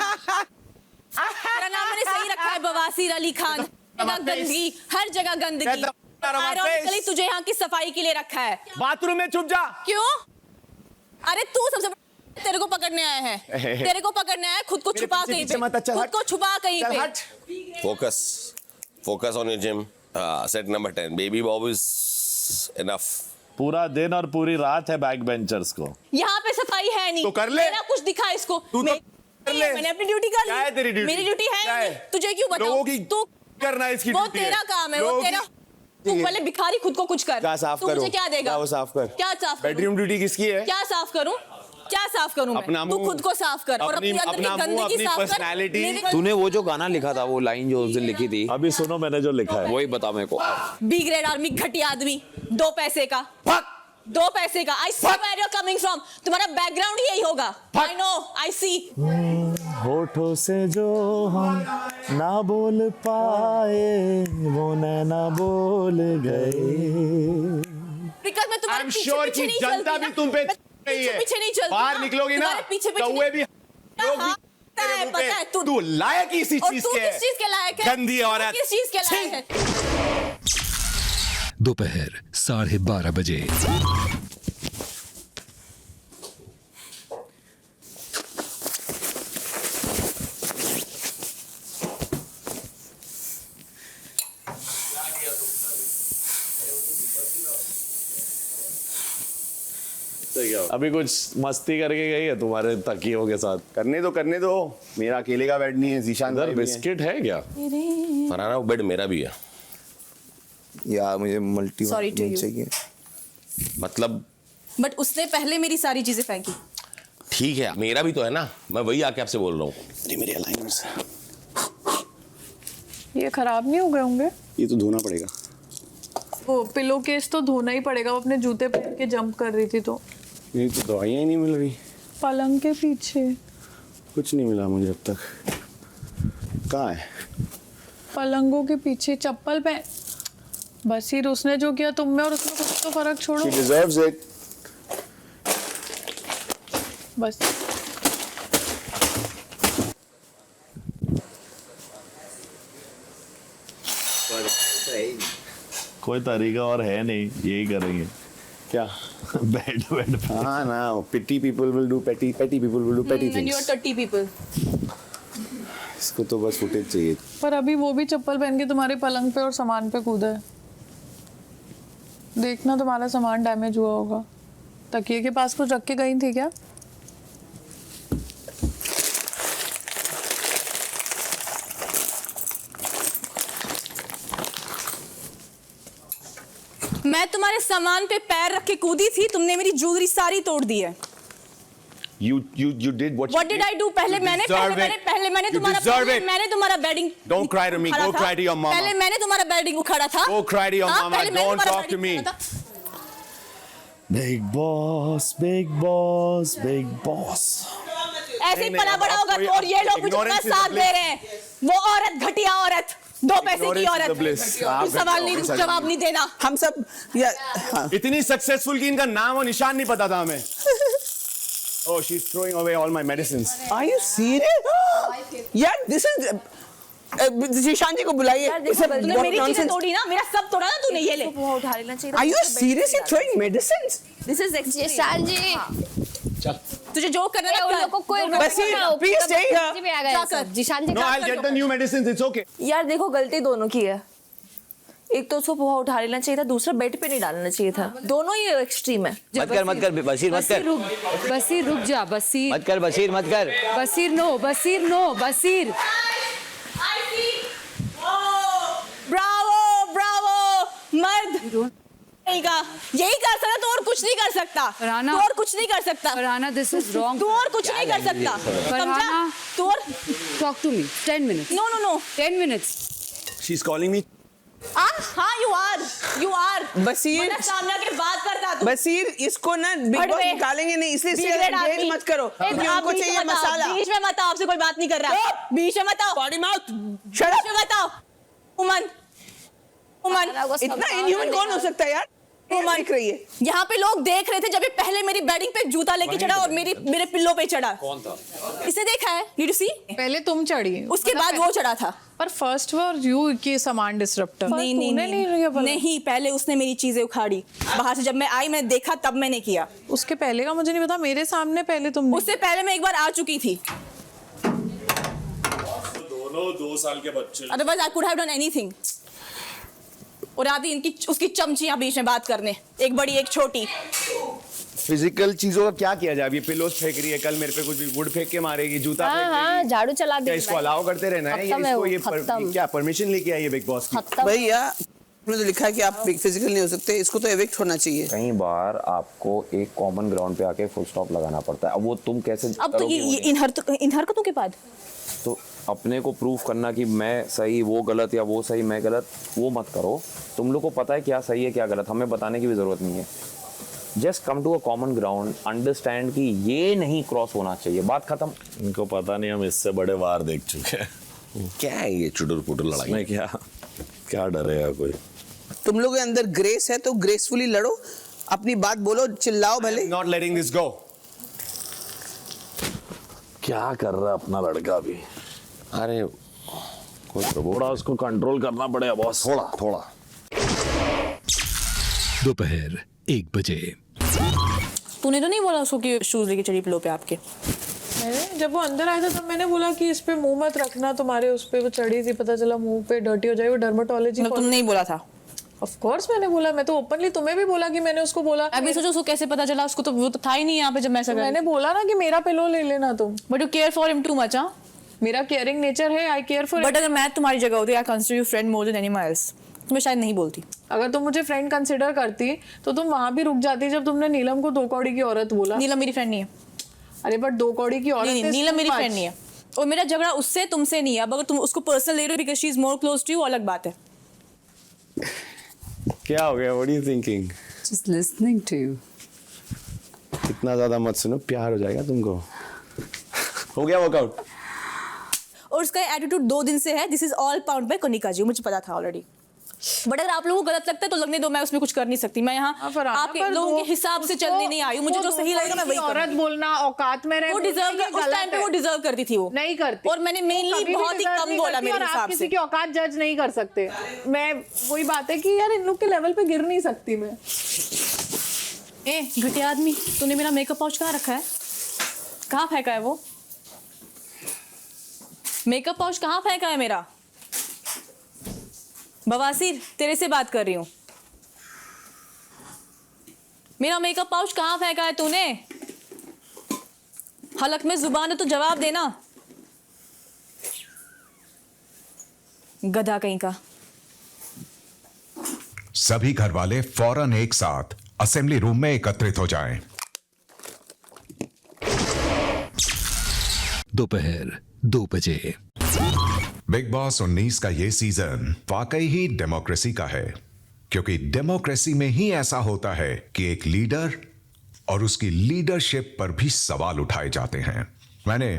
तेरा नाम मैंने सही रखा है, बवासीर अली खान। जगह गंदगी, हर जगह गंदगी। Ironically तुझे यहाँ की सफाई के लिए रखा है। बाथरूम में छुप जा। क्यों? अरे तू सबसे तेरे को पकड़ने आया है, तेरे को पकड़ने आया है, खुद को छुपा कहीं पे, खुद को छुपा कहीं पे। Focus on your gym. Set number 10. Baby Bob is enough. पूरा दिन और पूरी रात है बैक बेंचर्स को। यहाँ पे सफाई है नहीं, तो कर ले। मेरा कुछ दिखा इसको। तू तो कर ले। मैंने अपनी ड्यूटी कर ली। क्या है तेरी ड्यूटी? मेरी ड्यूटी है क्या नहीं। है? तुझे क्यों बताऊं? लोगों की तू करना है इसकी वो ड्यूटी है। तेरा काम है, वो लोगों तेरा। की- तू पहले भिखारी, खुद को कुछ कर। क्या साफ तू करो? मुझे क्या देगा? क्या वो साफ कर? क्या साफ करूं? बेडरूम ड्यूटी किसकी है? क्या साफ करूं? क्या साफ करूं मैं? अपना तू मुंह, खुद को साफ कर और अपनी अंदर की अपना मुंह, गंदगी अपनी साफ कर। पर्सनैलिटी। तूने वो जो गाना लिखा था, वो लाइन जो उस दिन लिखी थी, अभी सुनो मैंने जो लिखा है वही बता मेरे को। बी ग्रेड आदमी, घटिया आदमी, 2 पैसे का। 2 पैसे का। I see where you are coming from. तुम्हारा बैकग्राउंड यही होगा। I know, I see. होठों से जो हम ना बोल पाए वो नैना बोल गए। बिकॉज़ मैं तुम्हारे पीछे श्योर पीछे की नहीं जनता चलती भी ना। तुम पे मैं नहीं है। पीछे नहीं चलती बाहर ना। निकलोगी ना, तुम्हारे पीछे कौवे भी लोग भी पता है तू लायक ही इसी और चीज तू के किस चीज के लायक है? गंदी औरत। किस चीज के लायक है? दोपहर 12:30 बजे। अभी कुछ मस्ती करके गई है तुम्हारे तकियों के साथ? करने दो, मेरा अकेले का बेड नहीं है, जीशान इधर बिस्किट है क्या? फरहाना वो बेड मेरा भी है यार, मुझे मल्टी Sorry to you. चाहिए। मतलब बट उसने पहले मेरी सारी चीजें फेंकी। ठीक है, मेरा भी तो है ना, मैं वही आके आपसे बोल रहा हूँ। अरे मेरे अलाइनर्स, ये खराब नहीं हो गए होंगे? ये तो धोना पड़ेगा। वो पिलो केस तो धोना ही पड़ेगा, वो अपने जूते पहन के जंप कर रही थी तो। ये तो दवाइयाँ ही नहीं मिल रही। पलंग के पीछे कुछ नहीं मिला मुझे अब तक। कहाँ है? पलंगों के पीछे चप्पल पहन। बसीर, उसने जो किया तुम में और उसमें कुछ तो फर्क छोड़ो। She deserves it. बस कोई तरीका और है नहीं, यही करेंगे। क्या? बेड पे। हाँ ना, petty people will do petty people will do petty And things. you're 30 people. इसको तो बस फुटेज चाहिए। पर अभी वो भी चप्पल पहन के तुम्हारे पलंग पे और सामान पे कूदा है। देखना तुम्हारा सामान डैमेज हुआ होगा। तकिए के पास कुछ रख के गई थी क्या? मैं तुम्हारे सामान पे पैर रख के कूदी थी, तुमने मेरी ज्वेलरी सारी तोड़ दी है। You did what? What did I do? पहले मैंने तुम्हारा bedding. Don't cry to me. Go cry to your mama. पहले मैंने तुम्हारा बेडिंग उखाड़ा था। Go cry to your हाँ, mama. पहले मैंने Don't तुम्हारा talk to me. bedding उखाड़ा था। Big boss, big boss, big boss. ऐसे ही पला बड़ा होगा तो, और ये लोग मुझे अपना साथ दे रहे हैं। वो औरत, घटिया औरत, 2 पैसे की औरत, सवाल नहीं, जवाब नहीं देना। हम सब इतनी सक्सेसफुल कि इनका नाम और निशान नहीं पता था हमें। Oh, she's throwing away all my medicines. Are you serious? यार, this is जीशान जी को बुलाइए। तूने मेरी चीजें तोड़ी ना, मेरा सब तोड़ा ना तूने, ये ले। उठा लेना चाहिए। Are you seriously throwing medicines? This is Zeeshan जी, तुझे जो करना है उन लोगों को कोई बसीर, please stay here. Zeeshan ji, No, I'll get the new medicines. It's okay. यार देखो, गलती दोनों की है। एक तो उसको पोहा उठा लेना चाहिए था, दूसरा बेड पे नहीं डालना चाहिए था। दोनों ही एक्सट्रीम है। मत कर बसीर, मत कर। बसीर रुक जा, बसीर मत कर बसीर, मत कर। बसीर नो, बसीर। ब्रावो, मर्द। यही कर सकता तो, और कुछ नहीं कर सकता। फरहाना, तू और कुछ नहीं कर सकता। Farhana, this is wrong. तू और कुछ नहीं कर सकता। फरहाना, तू और talk to me. 10 minutes. No. 10 minutes. She's calling me. हाँ, you are. बसीर, सामने के बात करता तू। बसीर, इसको ना बिग बॉस निकालेंगे नहीं, इसलिए एंगेज मत करो, क्योंकि उनको चाहिए मसाला। बीच में मत आओ, आपसे कोई बात नहीं कर रहा। बीच में मत आओ। Body mouth, shut up. मत आओ। उमन, इतना इनह्यूमन कौन हो सकता है यार? दिख रही है। यहाँ पे लोग देख रहे थे जब ये पहले मेरी बेडिंग पे जूता लेके चढ़ा और मेरे पिल्लो पे चढ़ा। कौन था? इसने देखा है? Did you see? पहले तुम चढ़ी, उसके बाद वो चढ़ा था। पर फर्स्ट वर यू की सामान डिसरप्टर। नहीं, पहले उसने मेरी चीजें उखाड़ी बाहर से। जब मैं आई, मैंने देखा, तब मैंने किया। उसके पहले का मुझे नहीं पता, मेरे सामने पहले तुम। उससे पहले मैं एक बार आ चुकी थी। दोनों 2 साल के बच्चे। Otherwise I could have done anything. और आधी उसकी चमचियां बीच में बात करने, एक बड़ी एक छोटी। फिजिकल चीजों का क्या किया जाए? अब ये पिलोज फेंक रही है, कल मेरे पे कुछ भी वुड फेंक के मारेगी, जूता फेंक देगी। झाड़ू चला दे। इसको अलाउ करते रहना है? ये क्या परमिशन लेके आई है बिग बॉस की? भैया, आपने तो लिखा है कि आप फिजिकल नहीं हो सकते, इसको तो एविक्ट होना चाहिए। कई बार आपको एक कॉमन ग्राउंड पे आके फुल स्टॉप लगाना पड़ता है। अब वो तुम कैसे अब तो इन हरकतों के बाद तो अपने को प्रूफ करना कि मैं सही, वो गलत, या वो सही, मैं गलत, वो मत करो। तुम लोग को पता है क्या सही है क्या गलत, हमें बताने की भी जरूरत नहीं है। Just come to a common ground, understand कि ये नहीं क्रॉस होना चाहिए, बात खत्म। इनको पता नहीं हम इससे बड़े वार देख चुके हैं। क्या है ये चुटुर-पुटुर लड़ाई? मैं क्या डरेगा कोई? तुम लोग के अंदर ग्रेस है तो ग्रेसफुली लड़ो, अपनी बात बोलो, चिल्लाओ भले। Not letting this go. क्या कर रहा है अपना लड़का भी? अरे थोड़ा उसको कंट्रोल करना पड़ेगा बॉस, थोड़ा। दोपहर 1 बजे। तूने तो नहीं बोला उसको कि शूज लेके चढ़ी पिलो पे आपके? मैंने जब वो अंदर आया था तब मैंने बोला कि इस पे मुंह मत रखना, तुम्हारे उस पे वो चढ़ी थी, पता चला मुंह पे डर्टी हो जाए। वो डर्मेटोलॉजी। तुम नहीं बोला था? ऑफ कोर्स मैंने बोला, मैं तो ओपनली तुम्हें भी बोला कि मैंने उसको बोला। अभी सोचो उसको कैसे पता चला, उसको तो वो तो था ही नहीं यहाँ पे जब मैं ऐसा मैंने बोला ना कि मेरा पिलो ले लेना तुम। But you care for him too much. हाँ, मेरा केयरिंग नेचर है, आई केयर फॉर। बट अगर मैं तुम्हारी जगह होती, I consider you friend more than anyone else, तो मैं शायद नहीं बोलती। अगर तुम मुझे फ्रेंड कंसिडर करती तो तुम वहां भी रुक जाती जब तुमने नीलम को 2 कौड़ी की औरत बोला। नीलम मेरी फ्रेंड नहीं है। अरे बट 2 कौड़ी की औरत नहीं, नीलम मेरी फ्रेंड नहीं है, और मेरा झगड़ा उससे तुमसे नहीं है। अब अगर तुम उसको पर्सनल ले रहे हो because she is more close to you, अलग बात है। क्या हो गया? What are you thinking? Just listening to you. इतना ज्यादा मत सुनो, प्यार हो जाएगा तुमको। हो गया वर्कआउट? और उसका एटीट्यूड 2 दिन से है, this is all pound by Kanika ji, मुझे पता था ऑलरेडी। बट अगर आप लोगों को गलत लगता है तो लगने दो, मैं उसमें कुछ कर नहीं सकती। मैं यहाँ आपके लोगों के हिसाब से चलने नहीं आई हूँ, मुझे जो सही लगेगा मैं वही करूँगी। औरत बोलना औकात में रहे, वो डिजर्व, उस टाइम पे वो डिजर्व करती थी, वो नहीं करती। और मैंने मेनली बहुत ही कम बोला मेरे हिसाब से। आप किसी की औकात जज नहीं कर सकते। मैं वही बात है कि यार इन लोग के लेवल पे गिर नहीं सकती मैं। ए घटिया आदमी, तूने मेरा मेकअप पाउच कहाँ रखा है? कहाँ फेंका है वो मेकअप पाउच? कहाँ फेंका है मेरा? बवासीर, तेरे से बात कर रही हूँ। मेरा मेकअप पाउच कहाँ फेंका है तूने? हलक में जुबान है तो जवाब देना, गधा कहीं का। सभी घर वाले फौरन एक साथ असेंबली रूम में एकत्रित हो जाएं। दोपहर 2 बजे। बिग बॉस 19 का ये सीजन वाकई ही डेमोक्रेसी का है, क्योंकि डेमोक्रेसी में ही ऐसा होता है कि एक लीडर और उसकी लीडरशिप पर भी सवाल उठाए जाते हैं। मैंने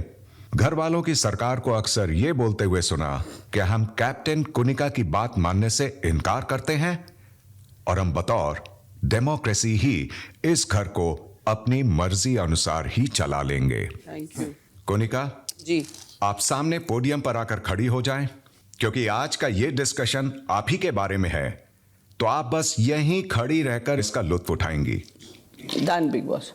घर वालों की सरकार को अक्सर ये बोलते हुए सुना कि हम कैप्टन कुनिका की बात मानने से इनकार करते हैं और हम बतौर डेमोक्रेसी ही इस घर को अपनी मर्जी अनुसार ही चला लेंगे। Thank you. कुनिका जी, आप सामने पोडियम पर आकर खड़ी हो जाएं, क्योंकि आज का ये डिस्कशन आप ही के बारे में है, तो आप बस यहीं खड़ी रहकर इसका लुत्फ उठाएंगी। Done big boss.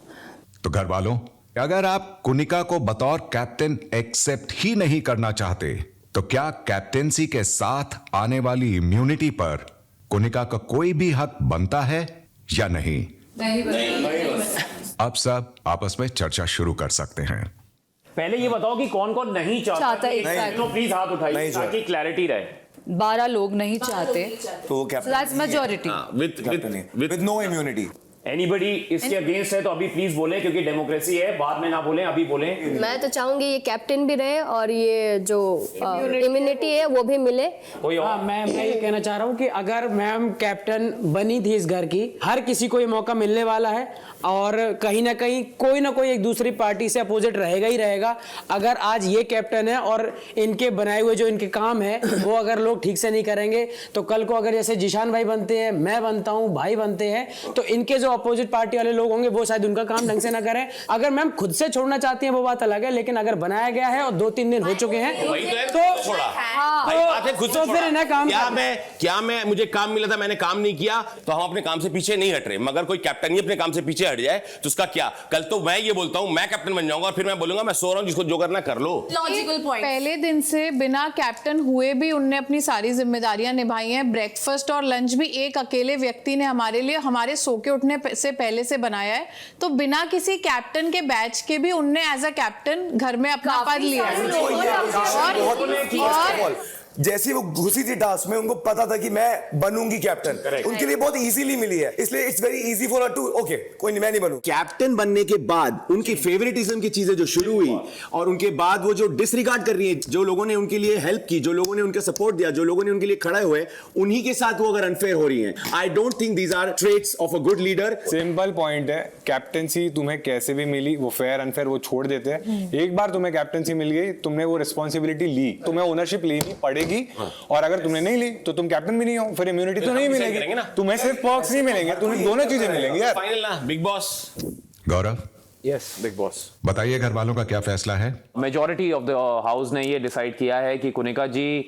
तो घर वालों, अगर आप कुनिका को बतौर कैप्टन एक्सेप्ट ही नहीं करना चाहते, तो क्या कैप्टेंसी के साथ आने वाली इम्यूनिटी पर कुनिका का कोई भी हक बनता है या नहीं? अब सब आपस में चर्चा शुरू कर सकते हैं। पहले ये बताओ कि कौन कौन नहीं चाहता है, तो प्लीज हाथ उठाइए ताकि क्लैरिटी रहे। 12 लोग नहीं चाहते, तो so that's majority. With no immunity. Anybody इसके अगेंस्ट है तो अभी प्लीज बोले, क्योंकि डेमोक्रेसी है, बाद में ना बोलें, अभी बोलें। मैं तो चाहूंगी ये कैप्टन भी रहे और ये जो इम्यूनिटी है वो भी मिले। हाँ, मैं ये कहना चाह रहा हूँ कि अगर मैम कैप्टन बनी थी इस घर की, हर किसी को ये मौका मिलने वाला है और कहीं ना कहीं कोई ना कोई एक दूसरी पार्टी से अपोजिट रहेगा ही रहेगा। अगर आज ये कैप्टन है और इनके बनाए हुए जो इनके काम है वो अगर लोग ठीक से नहीं करेंगे, तो कल को अगर जैसे जिशान भाई बनते हैं, मैं बनता हूँ, भाई बनते हैं, तो इनके जो अपोजिट पार्टी वाले लोग होंगे वो शायद उनका काम ढंग से ना करें। अगर मैम खुद से छोड़ना चाहती हैं वो बात अलग है, लेकिन अगर बनाया गया है और 2-3 दिन हो चुके हैं तो फिर इन्हें काम क्या मैं मुझे काम मिला था, मैंने काम नहीं किया, तो हम अपने काम से पीछे नहीं हट रहे। मगर कोई कैप्टन ही अपने काम से पीछे हट जाए तो उसका क्या? कल तो मैं ये बोलता हूं मैं कैप्टन बन जाऊंगा और फिर मैं बोलूंगा मैं सो रहा हूं, जिसको जो करना कर लो। Logical point. पहले दिन से बिना कैप्टन हुए भी उनने अपनी सारी जिम्मेदारियां निभाई हैं। ब्रेकफास्ट और लंच भी एक अकेले व्यक्ति ने हमारे लिए हमारे सो के उठने से पहले से बनाया है, तो बिना किसी कैप्टन के बैच के भी उनने एज अ कैप्टन घर में अपना पद लिया है। जैसी वो घुसी थी टास्क में, उनको पता था कि मैं बनूंगी कैप्टन, उनके लिए बहुत इजीली मिली है, इसलिए it's very easy for her to okay कोई नहीं, मैं नहीं बनूं। कैप्टन बनने के बाद उनकी फेवरेटिज्म की चीजें जो शुरू हुई और उनके बाद वो जो डिसरिगार्ड कर रही है, जो लोगों ने उनके लिए हेल्प की, जो लोगों ने उनका सपोर्ट दिया, जो लोगों ने उनके लिए खड़े हुए, उन्हीं के साथ वो अगर अनफेयर हो रही है। I don't think these are traits of a good leader. Simple point है, कैप्टेंसी तुम्हें कैसे भी मिली, वो फेयर अनफेयर वो छोड़ देते हैं। एक बार तुम्हें कैप्टेंसी मिल गई, तुमने वो रिस्पॉन्सिबिलिटी ली, तुम्हें ओनरशिप लेनी पड़ेगी, और अगर तुमने नहीं ली तो तुम कैप्टन भी नहीं हो, फिर इम्यूनिटी तो नहीं मिलेगी, तुम्हें सिर्फ पर्क्स नहीं मिलेंगे, तुम्हें दोनों चीजें मिलेंगी यार। फाइनल ना बिग बॉस। गौरव, यस बिग बॉस, बताइए घर वालों का क्या फैसला है? मेजॉरिटी ऑफ द हाउस ने ये डिसाइड किया है कि कुनिका जी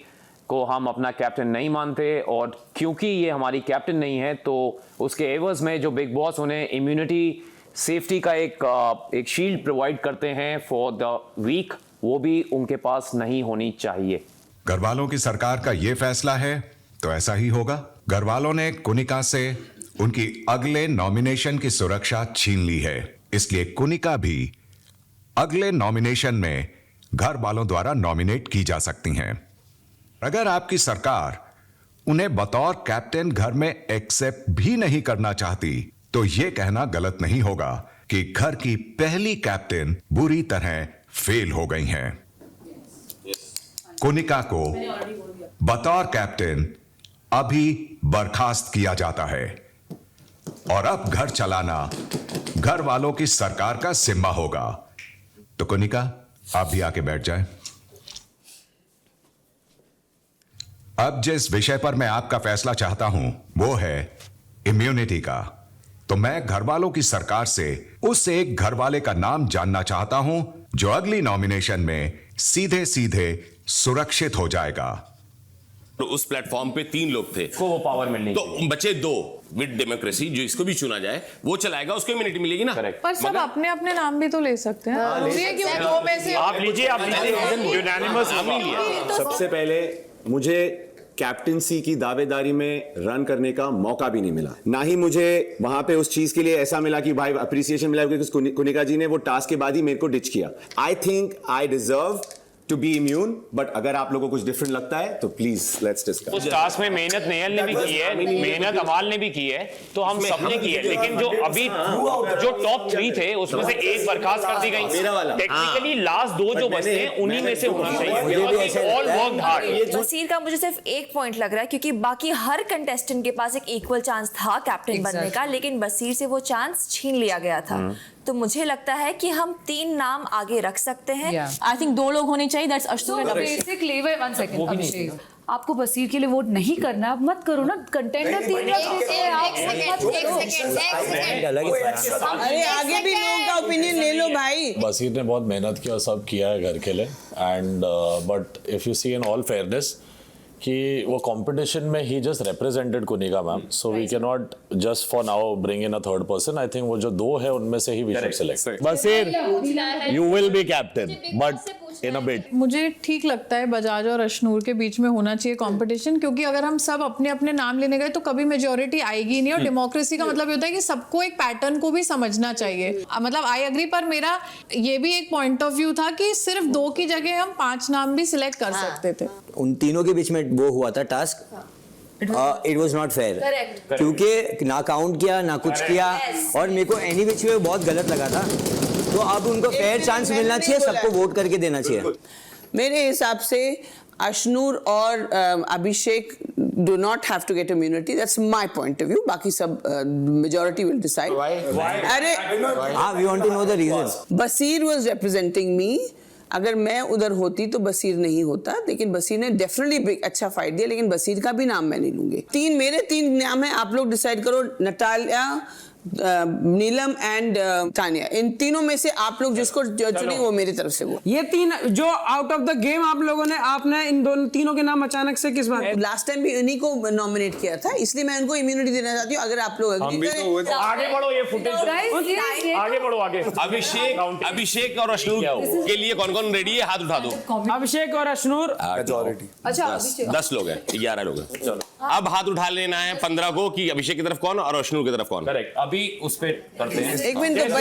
को हम अपना कैप्टन नहीं मानते, और क्योंकि ये हमारी कैप्टन नहीं है तो उसके एवज में जो बिग बॉस उन्हें इम्यूनिटी सेफ्टी का एक शील्ड प्रोवाइड करते हैं फॉर द वीक, वो भी उनके पास नहीं होनी चाहिए। घर वालों की सरकार का ये फैसला है तो ऐसा ही होगा। घर वालों ने कुनिका से उनकी अगले नॉमिनेशन की सुरक्षा छीन ली है, इसलिए कुनिका भी अगले नॉमिनेशन में घर वालों द्वारा नॉमिनेट की जा सकती हैं। अगर आपकी सरकार उन्हें बतौर कैप्टन घर में एक्सेप्ट भी नहीं करना चाहती, तो यह कहना गलत नहीं होगा कि घर की पहली कैप्टन बुरी तरह फेल हो गई हैं। कुनिका को बतौर कैप्टन अभी बर्खास्त किया जाता है और अब घर चलाना घर वालों की सरकार का जिम्मा होगा। तो कुनिका, आप भी आके बैठ जाएं। अब जिस विषय पर मैं आपका फैसला चाहता हूं वो है इम्यूनिटी का। तो मैं घर वालों की सरकार से उस एक घर वाले का नाम जानना चाहता हूं जो अगली नॉमिनेशन में सीधे सीधे सुरक्षित हो जाएगा। तो उस प्लेटफॉर्म पे 3 लोग थे, को वो पावर मिलनी तो बचे 2 विद डेमोक्रेसी। जो इसको भी चुना जाए वो चलाएगा, उसको इम्यूनिटी मिलेगी ना। पर सब अपने अपने नाम भी तो ले सकते हैं। ये क्यों 2 में से आप लीजिए, आप लीजिए, यूनानिमस हम नहीं लिया। सबसे पहले मुझे कैप्टनसी की दावेदारी में रन करने का मौका भी नहीं मिला, ना ही मुझे वहां पे उस चीज के लिए ऐसा मिला कि भाई अप्रिसिएशन मिला, क्योंकि कुनिका जी ने वो टास्क के बाद ही मेरे को डिच किया। I think I deserve to be immune, but अगर आप लोगों को कुछ डिफरेंट लगता है तो प्लीज लेट्स डिस्कस। उस टास्क में मेहनत नेहल ने भी की है, मेहनत अमाल ने भी की है, तो हम सबने की है। लेकिन जो अभी जो टॉप 3 थे उसमें से एक बर्खास्त कर दी गई। टेक्निकली लास्ट 2 जो बचे हैं उन्हीं में से होना चाहिए। All worked hard. बसीर का मुझे सिर्फ एक पॉइंट लग रहा है, क्योंकि बाकी हर कंटेस्टेंट के पास एक इक्वल चांस था कैप्टन बनने का, लेकिन बसीर से वो चांस छीन लिया गया था। तो मुझे लगता है कि हम 3 नाम आगे रख सकते हैं। आई थिंक 2 लोग होने चाहिए, that's Ashnoor. Basically wait 1 second Abhishek, आपको बसीर के लिए वोट नहीं करना, आप मत करो ना। कंटेंडर 3 अरे आगे भी लोगों का ओपिनियन ले लो भाई। बसीर ने बहुत मेहनत की और सब किया है घर के लिए, and but if you see in all fairness कि वो कंपटीशन में ही just represented Kunika ma'am, so we can not just for now bring in a third person. I think वो जो 2 है उनमें से ही we should select. Baseer, you will be captain but in a bit. मुझे ठीक लगता है बजाज और अशनूर के बीच में होना चाहिए कंपटीशन, क्योंकि अगर हम सब अपने अपने नाम लेने गए तो कभी मेजोरिटी आएगी नहीं। और डेमोक्रेसी का मतलब ये होता है कि सबको एक पैटर्न को भी समझना चाहिए। मतलब आई एग्री, पर मेरा ये भी एक पॉइंट ऑफ व्यू था कि सिर्फ 2 की जगह हम 5 नाम भी सिलेक्ट कर सकते थे। उन तीनों के बीच में वो हुआ था task, it was not fair, क्योंकि ना काउंट किया ना कुछ किया, और मेरे को एनी विच वे बहुत गलत लगा था। तो अब उनको फेयर चांस मिलना चाहिए, सबको वोट करके देना चाहिए। मेरे हिसाब से अशनूर और अभिषेक do not have to get immunity. That's my point of view. बाकी सब majority will decide. Why? अरे we want to know the reasons. Basir was representing me. अगर मैं उधर होती तो बसीर नहीं होता, लेकिन बसीर ने डेफिनेटली अच्छा फाइट दिया, लेकिन बसीर का भी नाम मैं नहीं लूंगी। 3 मेरे 3 नाम है, आप लोग डिसाइड करो। नटालिया, नीलम एंड तानिया, इन तीनों में से आप लोग जिसको चुने वो मेरी तरफ से। वो ये 3 जो आउट ऑफ द गेम आप लोगों ने, आपने इन दोनों तीनों के नाम अचानक से किस बात? लास्ट टाइम भी इन्हीं को नॉमिनेट किया था, इसलिए मैं उनको इम्यूनिटी देना चाहती हूँ। अगर आप लोग आगे बढ़ो, ये फुटेज आगे बढ़ो। आगे अभिषेक और अशनूर के लिए कौन कौन रेडी है? हाथ उठा दो। अभिषेक और अशनूर मेजॉरिटी। अच्छा 10 लोग हैं, 11 लोग हैं। चलो अब हाथ उठा लेना है 15 को कि अभिषेक की तरफ कौन और अशनूर की तरफ कौन। करेक्ट, अभी उस पे करते हैं। एक मिनट,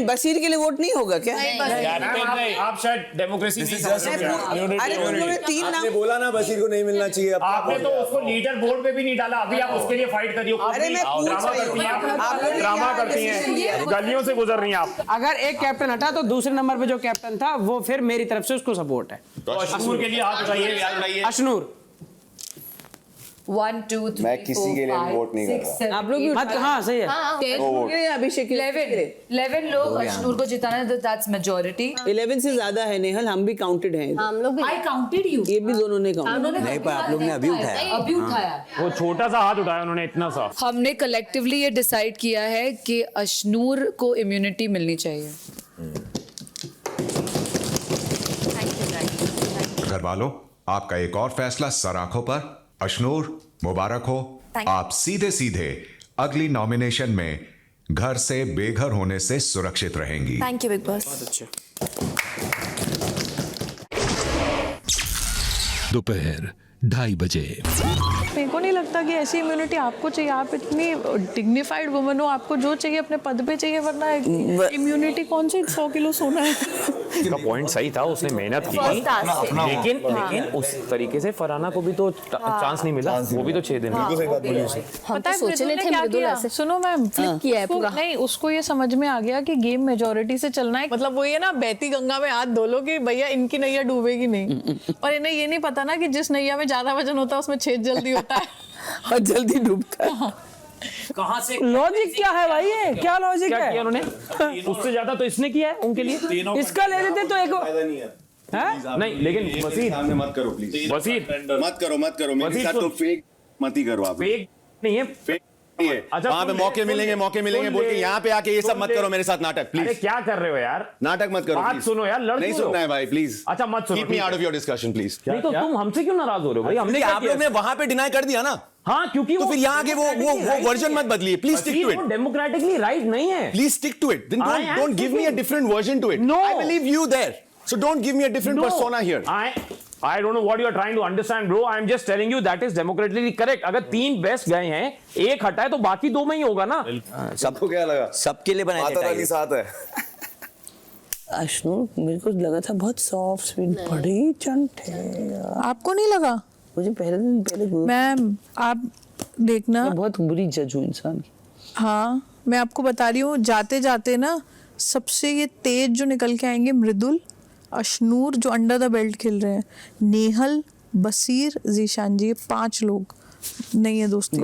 बसीर के लिए वोट नहीं होगा क्या? आप शायद डेमोक्रेसी अरे उन्होंने 3 नाम आपने बोला ना बसीर को नहीं मिलना चाहिए। आपने तो उसको लीडर बोर्ड पे भी नहीं डाला, अभी आप उसके लिए फाइट कर रही हो। अरे मैं ड्रामा करती हैं, गलियों से गुजर रही हैं आप। अगर एक कैप्टन हटा तो दूसरे नंबर पे जो कैप्टन था वो फिर मेरी तरफ से उसको सपोर्ट है। अशनूर के लिए हाथ उठाइए। अशनूर 1 2 3 मैं किसी के लिए वोट नहीं कर रहा। आप लोग भी हाँ सही है। अभिषेक 11 लोग अशनूर को जिताना, दैट्स मेजॉरिटी। 11 से ज्यादा है नेहल, हम भी काउंटेड हैं। हम लोग भी आई काउंटेड यू, ये भी दोनों ने काउंटेड। नहीं, पर आप लोग ने अभी उठाया। वो छोटा सा हाथ उठाया उन्होंने, इतना सा। हमने कलेक्टिवली ये डिसाइड किया है कि अशनूर को इम्यूनिटी मिलनी चाहिए। घर वालों, आपका एक और फैसला सर आंखों पर। अशनूर, मुबारक हो, आप सीधे सीधे अगली नॉमिनेशन में घर से बेघर होने से सुरक्षित रहेंगी। Thank you big boss. दोपहर 2:30 बजे। मेरे को नहीं लगता कि ऐसी इम्यूनिटी आपको चाहिए। आप इतनी डिग्निफाइड वुमन हो, आपको जो चाहिए अपने पद पे चाहिए, वरना इम्यूनिटी कौन सी 100 किलो सोना है। उसका पॉइंट सही था, उसने मेहनत की लेकिन उस तरीके से फरहाना को भी तो चांस नहीं मिला, वो भी तो 6 दिन पता है मृदुल ने क्या किया? सुनो मैम, नहीं उसको ये समझ में आ गया कि गेम मेजोरिटी से चलना है। मतलब वो ये ना बहती गंगा में हाथ धो लो कि भैया इनकी नैया डूबेगी नहीं, और इन्हें ये नहीं पता ना कि जिस नैया में ज्यादा वजन होता है उसमें छेद जल्दी होता है और जल्दी डूबता है। कहाँ से लॉजिक क्या है भाई? ये क्या लॉजिक है? किया उन्होंने? उससे ज्यादा तो इसने किया है उनके लिए। इसका ले लेते तो एक नहीं, लेकिन वसीर सामने मत करो प्लीज। वसीर मत करो मेरे साथ तो फेक मत ही करो आप। फेक नहीं है, फेक नहीं है। अच्छा, वहाँ पे मौके मिलेंगे बोल के यहाँ पे आके ये सब मत करो मेरे साथ नाटक अरे प्लीज। क्या कर रहे हो यार? नाटक मत करो बात please। सुनो यार, लड़ नहीं क्यों सुनना रहे है हो? भाई प्लीज। अच्छा मत सुनो, keep me out of your discussion please. नहीं तो तुम हमसे क्यों नाराज हो रहे हो भाई? हमने क्या आप किया? लोग ने वहां पे डिनाई कर दिया ना। हाँ, क्योंकि तो फिर यहाँ के वो वर्जन मत बदलिए please. Stick to it. Democratically right नहीं है, please stick to it. Don't give me a different version to it. No. I believe you there, so don't give me a different persona here. I don't know what you are trying to understand, bro. I am just telling you that is democratically correct. अगर 3 best गए हैं, एक हटा है तो बाकी 2 में ही होगा ना। सबको क्या लगा? सबके लिए बनाया माता रानी साथ है। अश्नूर मेरे को लगा था बहुत सॉफ्ट स्वीट, बड़ी चंट है। आपको नहीं लगा? मुझे पहले मैम आप देखना, मैं बहुत बुरी जज हूँ इंसान की। हाँ मैं आपको बता रही हूँ, जाते जाते ना सबसे ये तेज जो निकल के आएंगे मृदुल, अश्नूर जो अंडर द बेल्ट खेल रहे हैं, नेहल, बसीर, जीशान जी, ये 5 लोग नहीं है दोस्ती।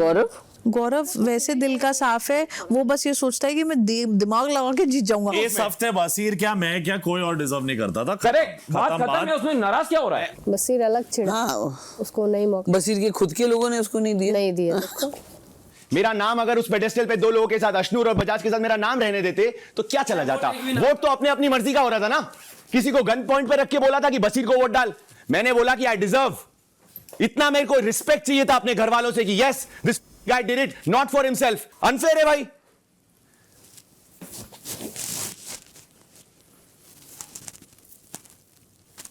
गौरव वैसे दिल का साफ है, वो बस ये सोचता है कि मैं दिमाग लगा के जीत जाऊंगा। इस हफ्ते बसीर क्या मैं क्या कोई और डिजर्व नहीं करता था। करेक्ट, बात खत्म है। उसमें नाराज क्या हो रहा है? बसीर अलग चिढ़ा। हाँ, उसको नहीं मौका। बसीर के खुद के लोगों ने उसको नहीं दिया। मेरा नाम अगर उस पेडेस्टल पे 2 लोगों के साथ, अश्नूर और बजाज के साथ मेरा नाम रहने देते तो क्या चला जाता? वोट तो अपने अपनी मर्जी का हो रहा था ना। किसी को गन पॉइंट पे रख के बोला था कि बसीर को वोट डाल, मैंने बोला कि आई डिजर्व। इतना मेरे को रिस्पेक्ट चाहिए था अपने घर वालों से कि yes this guy did it not for himself. Unfair है भाई।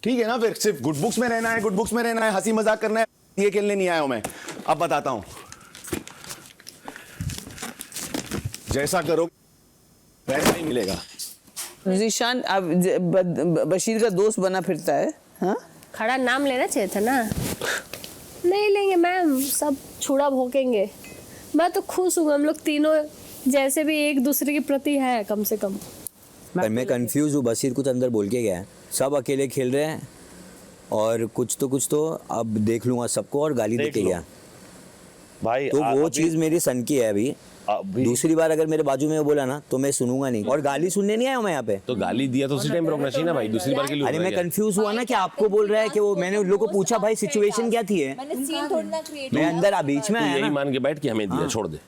ठीक है ना, फिर सिर्फ गुड बुक्स में रहना है, गुड बुक्स में रहना है, हंसी मजाक करना है, ये खेलने नहीं आया हूं मैं। अब बताता हूं, जैसा करो वैसा नहीं मिलेगा। जीशान अब बशीर का दोस्त बना फिरता है। हाँ, खड़ा नाम लेना चाहिए था ना। नहीं लेंगे मैम, सब छुड़ा भोंकेंगे। मैं तो खुश हूँ, हम लोग तीनों जैसे भी एक दूसरे के प्रति है कम से कम। पर मैं कंफ्यूज हूँ, बसीर कुछ अंदर बोल के गया है, सब अकेले खेल रहे हैं और कुछ तो अब देख लूंगा सबको और गाली देके गया भाई। तो वो चीज़ मेरी सन की है अभी। दूसरी बार अगर मेरे बाजू में वो बोला ना तो मैं सुनूंगा नहीं, और गाली सुनने नहीं आया मैं यहाँ पे। तो गाली दिया तो उसी टाइम रोकना चाहिए ना भाई, दूसरी बार के लिए। अरे मैं कंफ्यूज हुआ ना कि आपको बोल रहा है कि वो, मैंने उन लोगों को पूछा भाई सिचुएशन क्या थी है, मैंने सीन थोड़ी ना क्रिएट मैं अंदर बीच में आया यही ना। मान के बैठ के हमें दिया, छोड़ दे।